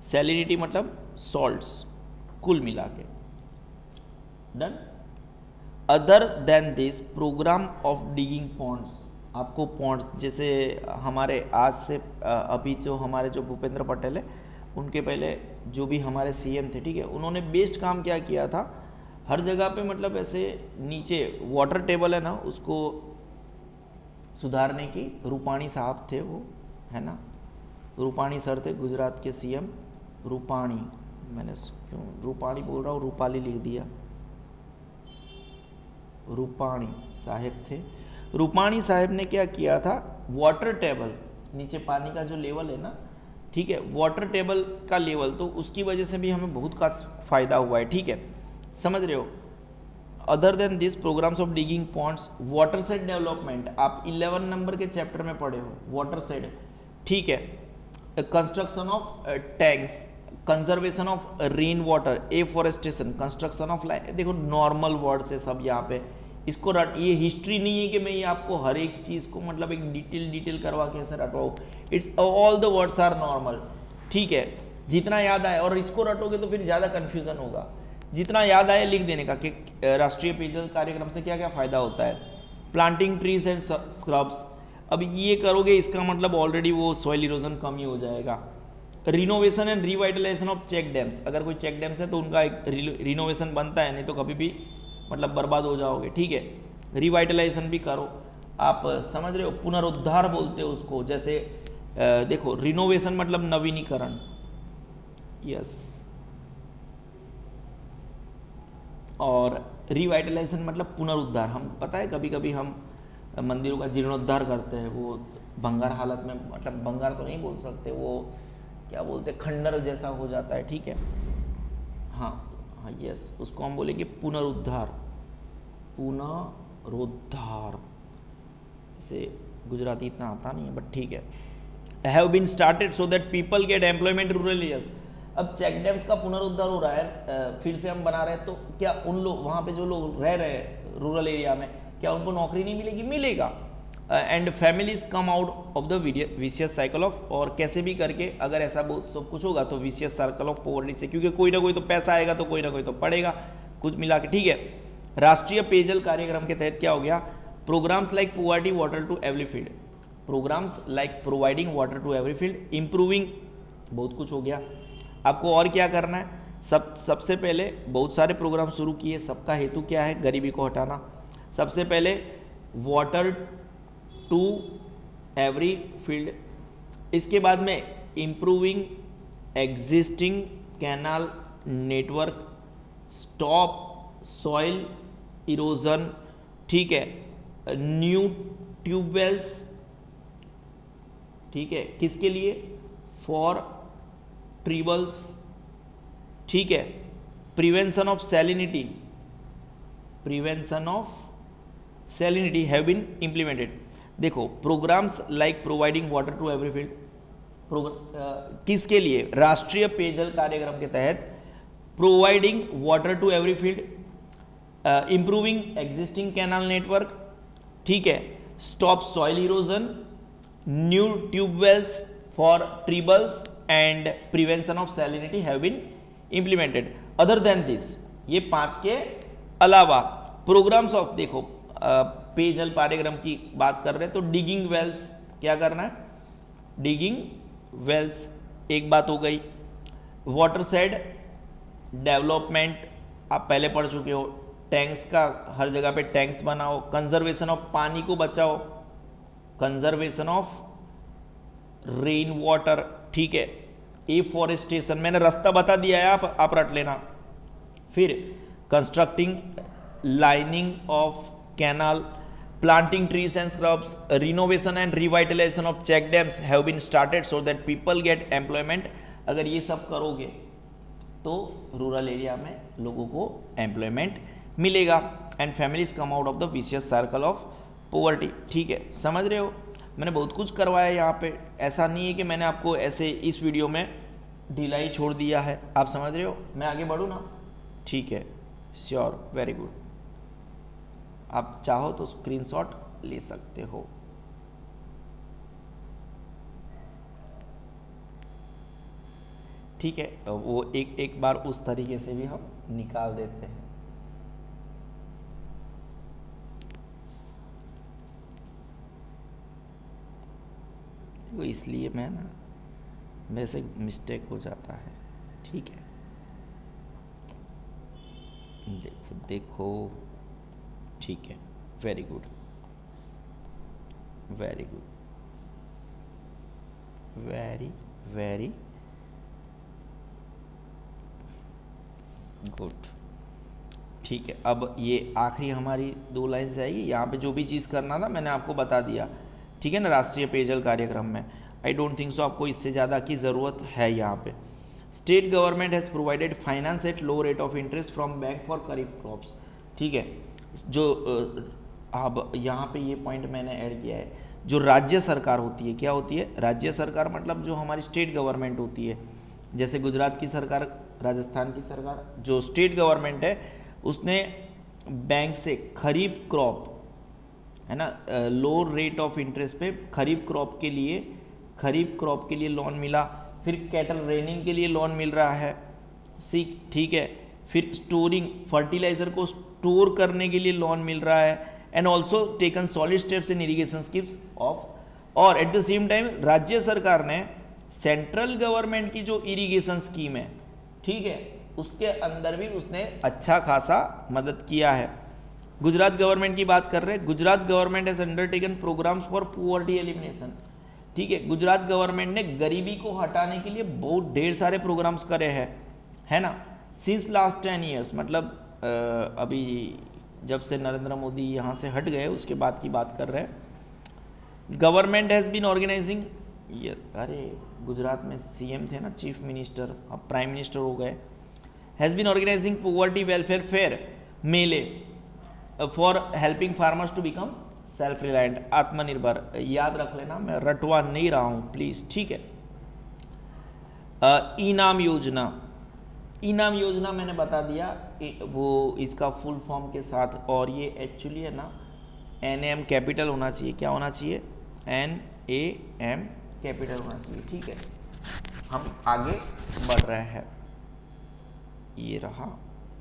सैलिनिटी मतलब सॉल्ट्स कुल मिला के, done. Other than this programme of digging ponds, आपको पॉन्ड्स जैसे हमारे आज से अभी जो हमारे जो भूपेंद्र पटेल है, उनके पहले जो भी हमारे CM थे, ठीक है, उन्होंने बेस्ट काम क्या किया था, हर जगह पे मतलब ऐसे नीचे वाटर टेबल है ना, उसको सुधारने की। रूपाणी साहब थे वो, है ना, रूपाणी सर थे, गुजरात के CM रूपाणी, मैंने क्यों रूपाणी बोल रहा हूँ, रूपाली लिख दिया, रूपाणी साहेब थे। रूपाणी साहब ने क्या किया था, वाटर टेबल, नीचे पानी का जो लेवल है ना, ठीक है, वाटर टेबल का लेवल, तो उसकी वजह से भी हमें बहुत का फायदा हुआ है, ठीक है, समझ रहे हो। Other than this programmes of digging ponds, watershed development, आप 11 नंबर के चैप्टर में पढ़े हो वाटर सेड, ठीक है। Construction of tanks, conservation of rain water, afforestation, construction of line. देखो नॉर्मल वर्ड्स है सब यहाँ पे, इसको रट, ये हिस्ट्री नहीं है कि मैं ये आपको हर एक चीज़ को मतलब एक डिटेल करवा के ऐसे रटवाऊँ। It's all the words are normal, ठीक है, जितना याद आए, और इसको रटोगे तो फिर ज़्यादा कन्फ्यूजन होगा। जितना याद आए लिख देने का कि राष्ट्रीय पेयजल कार्यक्रम से क्या क्या फ़ायदा होता है। प्लांटिंग ट्रीज एंड स्क्रब्स, अब ये करोगे इसका मतलब ऑलरेडी वो सॉइल इरोजन कम ही हो जाएगा। Renovation and revitalisation of check dams, अगर कोई चेक डैम्स है तो उनका एक रिनोवेशन बनता है, नहीं तो कभी भी मतलब बर्बाद हो जाओगे, ठीक है। रिवाइटलाइजेशन भी करो, आप समझ रहे हो, पुनरुद्धार बोलते हो उसको। जैसे देखो रिनोवेशन मतलब नवीनीकरण, यस, और रिवाइटलाइजेशन मतलब पुनरुद्धार। हम पता है कभी कभी हम मंदिरों का जीर्णोद्धार करते हैं, वो भंगार हालत में, मतलब भंगार तो नहीं बोल सकते, वो क्या बोलते हैं, खंडर जैसा हो जाता है, ठीक है, हाँ हाँ यस, उसको हम बोलेंगे पुनरुद्धार। पुनरुद्धार, इसे गुजराती इतना आता नहीं है बट ठीक है। Have been started so that people get employment rural areas, अब चेक डैम्स का पुनरुद्धार हो रहा है, फिर से हम बना रहे हैं, तो क्या उन लोग वहाँ पे जो लोग रह रहे हैं रूरल एरिया में, क्या उनको नौकरी नहीं मिलेगी? मिलेगा। And families come out of the vicious cycle of, और कैसे भी करके अगर ऐसा बहुत सब कुछ होगा तो विशियस साइकिल ऑफ पॉवर्टी से, क्योंकि कोई ना कोई तो पैसा आएगा तो कोई ना कोई तो पड़ेगा, कुछ मिला के, ठीक है। राष्ट्रीय पेयजल कार्यक्रम के तहत क्या हो गया? Programmes like poverty water to every field, programmes like providing water to every field, improving, बहुत कुछ हो गया। आपको और क्या करना है? सबसे पहले बहुत सारे प्रोग्राम शुरू किए, सबका हेतु क्या है? गरीबी को हटाना। सबसे पहले वाटर टू एवरी फील्ड, इसके बाद में improving existing canal network, stop soil erosion, ठीक है, न्यू ट्यूबवेल्स, ठीक है, किसके लिए? फॉर ट्रिबल्स, ठीक है, prevention of salinity, prevention of salinity have been implemented. देखो programmes like providing water to every field, किसके लिए? राष्ट्रीय पेयजल कार्यक्रम के तहत providing water to every field, improving existing canal network, ठीक है, stop soil erosion, new tubewells for tribals and prevention of salinity have been implemented. Other than this, ये 5 के अलावा प्रोग्राम्स ऑफ, देखो पेयजल कार्यक्रम की बात कर रहे हैं तो डिगिंग वेल्स, क्या करना है? डिगिंग वेल्स, एक बात हो गई। वाटर शेड डेवलपमेंट आप पहले पढ़ चुके हो, टैंक्स का हर जगह पे टैंक्स बनाओ। कंजर्वेशन ऑफ, पानी को बचाओ, कंजर्वेशन ऑफ रेन वाटर, ठीक है। एफॉरेस्टेशन, मैंने रास्ता बता दिया है, आप रट लेना। फिर constructing lining of canal, planting trees and shrubs, renovation and revitalization of check dams have been started so that people get employment। अगर ये सब करोगे तो रूरल एरिया में लोगों को एम्प्लॉयमेंट मिलेगा and families come out of the vicious circle of poverty, ठीक है, समझ रहे हो। मैंने बहुत कुछ करवाया यहाँ पे, ऐसा नहीं है कि मैंने आपको ऐसे इस वीडियो में ढिलाई छोड़ दिया है, आप समझ रहे हो। मैं आगे बढ़ूँ ना? ठीक है, श्योर, वेरी गुड। आप चाहो तो स्क्रीनशॉट ले सकते हो। ठीक है, वो एक बार उस तरीके से भी हम निकाल देते हैं। वो इसलिए मैं ना, मेरे से मिस्टेक हो जाता है, ठीक है। देखो देखो, ठीक है, very good, very good, very very good, ठीक है। अब ये आखिरी हमारी 2 लाइन आएगी, यहाँ पे जो भी चीज़ करना था मैंने आपको बता दिया, ठीक है ना, राष्ट्रीय पेयजल कार्यक्रम में। आई डोंट थिंक सो आपको इससे ज़्यादा की ज़रूरत है। यहाँ पे state government has provided finance at low rate of interest from bank for kharif crops, ठीक है। जो अब यहाँ पे ये पॉइंट मैंने ऐड किया है, जो राज्य सरकार होती है, क्या होती है, राज्य सरकार मतलब जो हमारी स्टेट गवर्नमेंट होती है, जैसे गुजरात की सरकार, राजस्थान की सरकार, जो स्टेट गवर्नमेंट है उसने बैंक से खरीफ क्रॉप, है ना, लो रेट ऑफ इंटरेस्ट पे खरीफ क्रॉप के लिए लोन मिला। फिर कैटल रेनिंग के लिए लोन मिल रहा है, ठीक है। फिर स्टोरिंग, फर्टिलाइजर को स्टोर करने के लिए लोन मिल रहा है। And also taken solid steps in irrigation schemes of, और एट द सेम टाइम राज्य सरकार ने सेंट्रल गवर्नमेंट की जो इरिगेशन स्कीम है, ठीक है, उसके अंदर भी उसने अच्छा खासा मदद किया है। गुजरात गवर्नमेंट की बात कर रहे हैं, Gujarat government has undertaken programmes for poverty elimination, ठीक है। गुजरात गवर्नमेंट ने गरीबी को हटाने के लिए बहुत ढेर सारे प्रोग्राम्स करे हैं, है ना, सिंस लास्ट 10 ईयर्स, मतलब अभी जब से नरेंद्र मोदी यहाँ से हट गए उसके बाद की बात कर रहे हैं। गवर्नमेंट हैज़ बीन ऑर्गेनाइजिंग, ये अरे गुजरात में सीएम थे ना, चीफ मिनिस्टर, अब प्राइम मिनिस्टर हो गए। Has been organising poverty welfare fair मेले for helping farmers to become self reliant, आत्मनिर्भर, याद रख लेना, मैं रटवा नहीं रहा हूँ प्लीज़, ठीक है। इनाम योजना, इनाम योजना मैंने बता दिया, वो इसका फुल फॉर्म के साथ, और ये एक्चुअली है ना NAM कैपिटल होना चाहिए, क्या होना चाहिए, NAM कैपिटल होना चाहिए, ठीक है। हम आगे बढ़ रहे हैं, ये रहा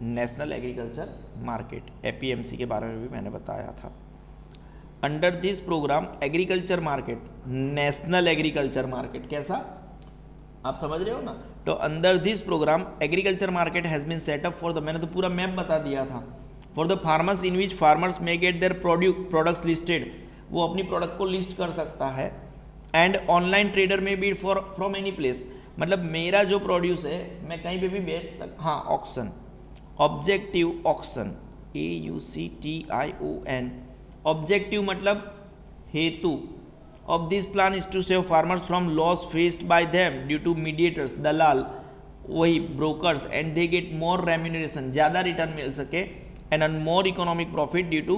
नेशनल एग्रीकल्चर मार्केट, APMC के बारे में भी मैंने बताया था। Under this programme agriculture market, national agriculture market, कैसा, आप समझ रहे हो ना, तो under this programme agriculture market has been set up for the, मैंने तो पूरा मैप बता दिया था, for the farmers in which farmers may get their products listed, वो अपनी प्रोडक्ट को लिस्ट कर सकता है। And online trader may be for from any place, मतलब मेरा जो प्रोड्यूस है मैं कहीं पे भी बेच सकता, हाँ, auction, objective auction, AUCTION, objective मतलब हेतु of this plan is to save farmers from loss faced by them due to mediators, दलाल, वही brokers, and they get more remuneration, ज़्यादा रिटर्न मिल सके, and earn more economic profit due to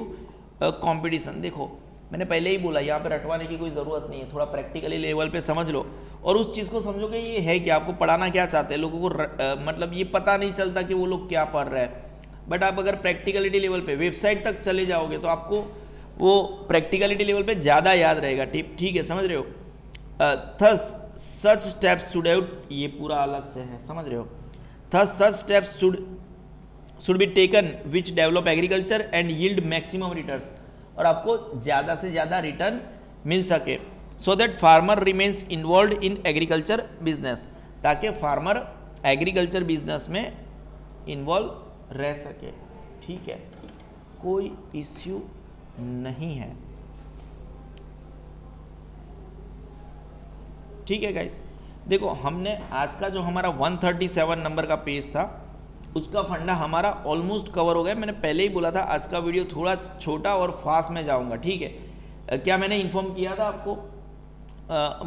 competition। देखो मैंने पहले ही बोला, यहाँ पे रटवाने की कोई ज़रूरत नहीं है, थोड़ा प्रैक्टिकली लेवल पे समझ लो और उस चीज़ को समझो कि ये है कि आपको पढ़ाना क्या चाहते हैं। लोगों को मतलब ये पता नहीं चलता कि वो लोग क्या पढ़ रहे हैं, बट आप अगर प्रैक्टिकलिटी लेवल पे वेबसाइट तक चले जाओगे तो आपको वो प्रैक्टिकलिटी लेवल पे ज़्यादा याद रहेगा, ठीक है, समझ रहे हो। Thus such steps should have, ये पूरा अलग से है, समझ रहे हो। Thus such steps should be taken which develop agriculture and yield maximum returns, और आपको ज़्यादा से ज़्यादा रिटर्न मिल सके, so that farmer remains involve in agriculture business, ताकि फार्मर एग्रीकल्चर बिजनेस में इन्वॉल्व रह सके, ठीक है, कोई इश्यू नहीं है, ठीक है गाइस। देखो हमने आज का जो हमारा 137 नंबर का पेज था उसका फंडा हमारा ऑलमोस्ट कवर हो गया। मैंने पहले ही बोला था आज का वीडियो थोड़ा छोटा और फास्ट में जाऊंगा, ठीक है। क्या मैंने इन्फॉर्म किया था आपको?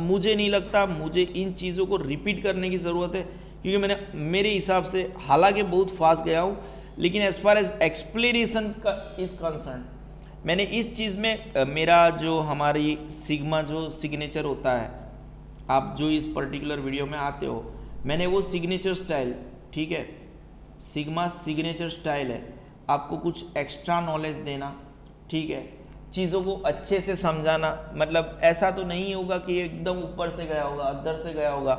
मुझे नहीं लगता मुझे इन चीज़ों को रिपीट करने की ज़रूरत है, क्योंकि मैंने मेरे हिसाब से हालांकि बहुत फास्ट गया हूँ, लेकिन एज फार एज एक्सप्लेनेशन का इज कंसर्न, मैंने इस चीज़ में मेरा जो हमारी सिग्मा जो सिग्नेचर होता है, आप जो इस पर्टिकुलर वीडियो में आते हो, मैंने वो सिग्नेचर स्टाइल, ठीक है, सिग्मा सिग्नेचर स्टाइल है, आपको कुछ एक्स्ट्रा नॉलेज देना, ठीक है, चीज़ों को अच्छे से समझाना, मतलब ऐसा तो नहीं होगा कि एकदम ऊपर से गया होगा, अंदर से गया होगा,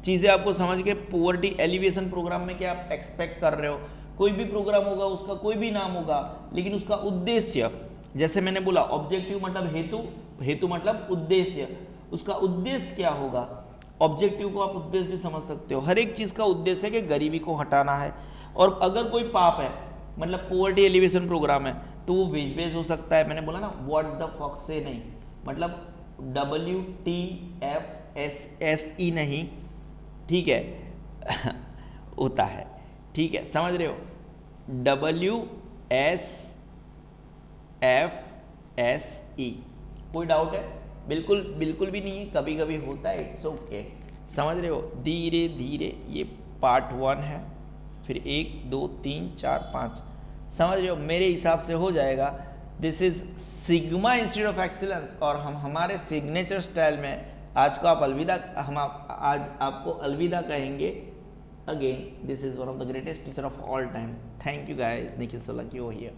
चीज़ें आपको समझ के पॉवर्टी एलिवेशन प्रोग्राम में क्या आप एक्सपेक्ट कर रहे हो। कोई भी प्रोग्राम होगा, उसका कोई भी नाम होगा, लेकिन उसका उद्देश्य, जैसे मैंने बोला ऑब्जेक्टिव मतलब हेतु, हेतु मतलब उद्देश्य, उसका उद्देश्य क्या होगा। ऑब्जेक्टिव को आप उद्देश्य भी समझ सकते हो, हर एक चीज़ का उद्देश्य है कि गरीबी को हटाना है। और अगर कोई पाप है, मतलब पॉवर्टी एलिवेशन प्रोग्राम है, तो वो वेज हो सकता है। मैंने बोला ना व्हाट द फक से नहीं, मतलब WTFSSE नहीं, ठीक है होता है, ठीक है, समझ रहे हो, WSFSE, कोई डाउट है? बिल्कुल बिल्कुल भी नहीं है, कभी कभी होता है, इट्स ओके, समझ रहे हो। धीरे धीरे ये पार्ट 1 है, फिर 1 2 3 4 5, समझ रहे हो, मेरे हिसाब से हो जाएगा। This is sigma institute of excellence, और हम हमारे सिग्नेचर स्टाइल में आज को आप अलविदा, आज आपको अलविदा कहेंगे। Again this is one of the greatest teacher of all time. Thank you guys, Nikhil Solanki हो हियर।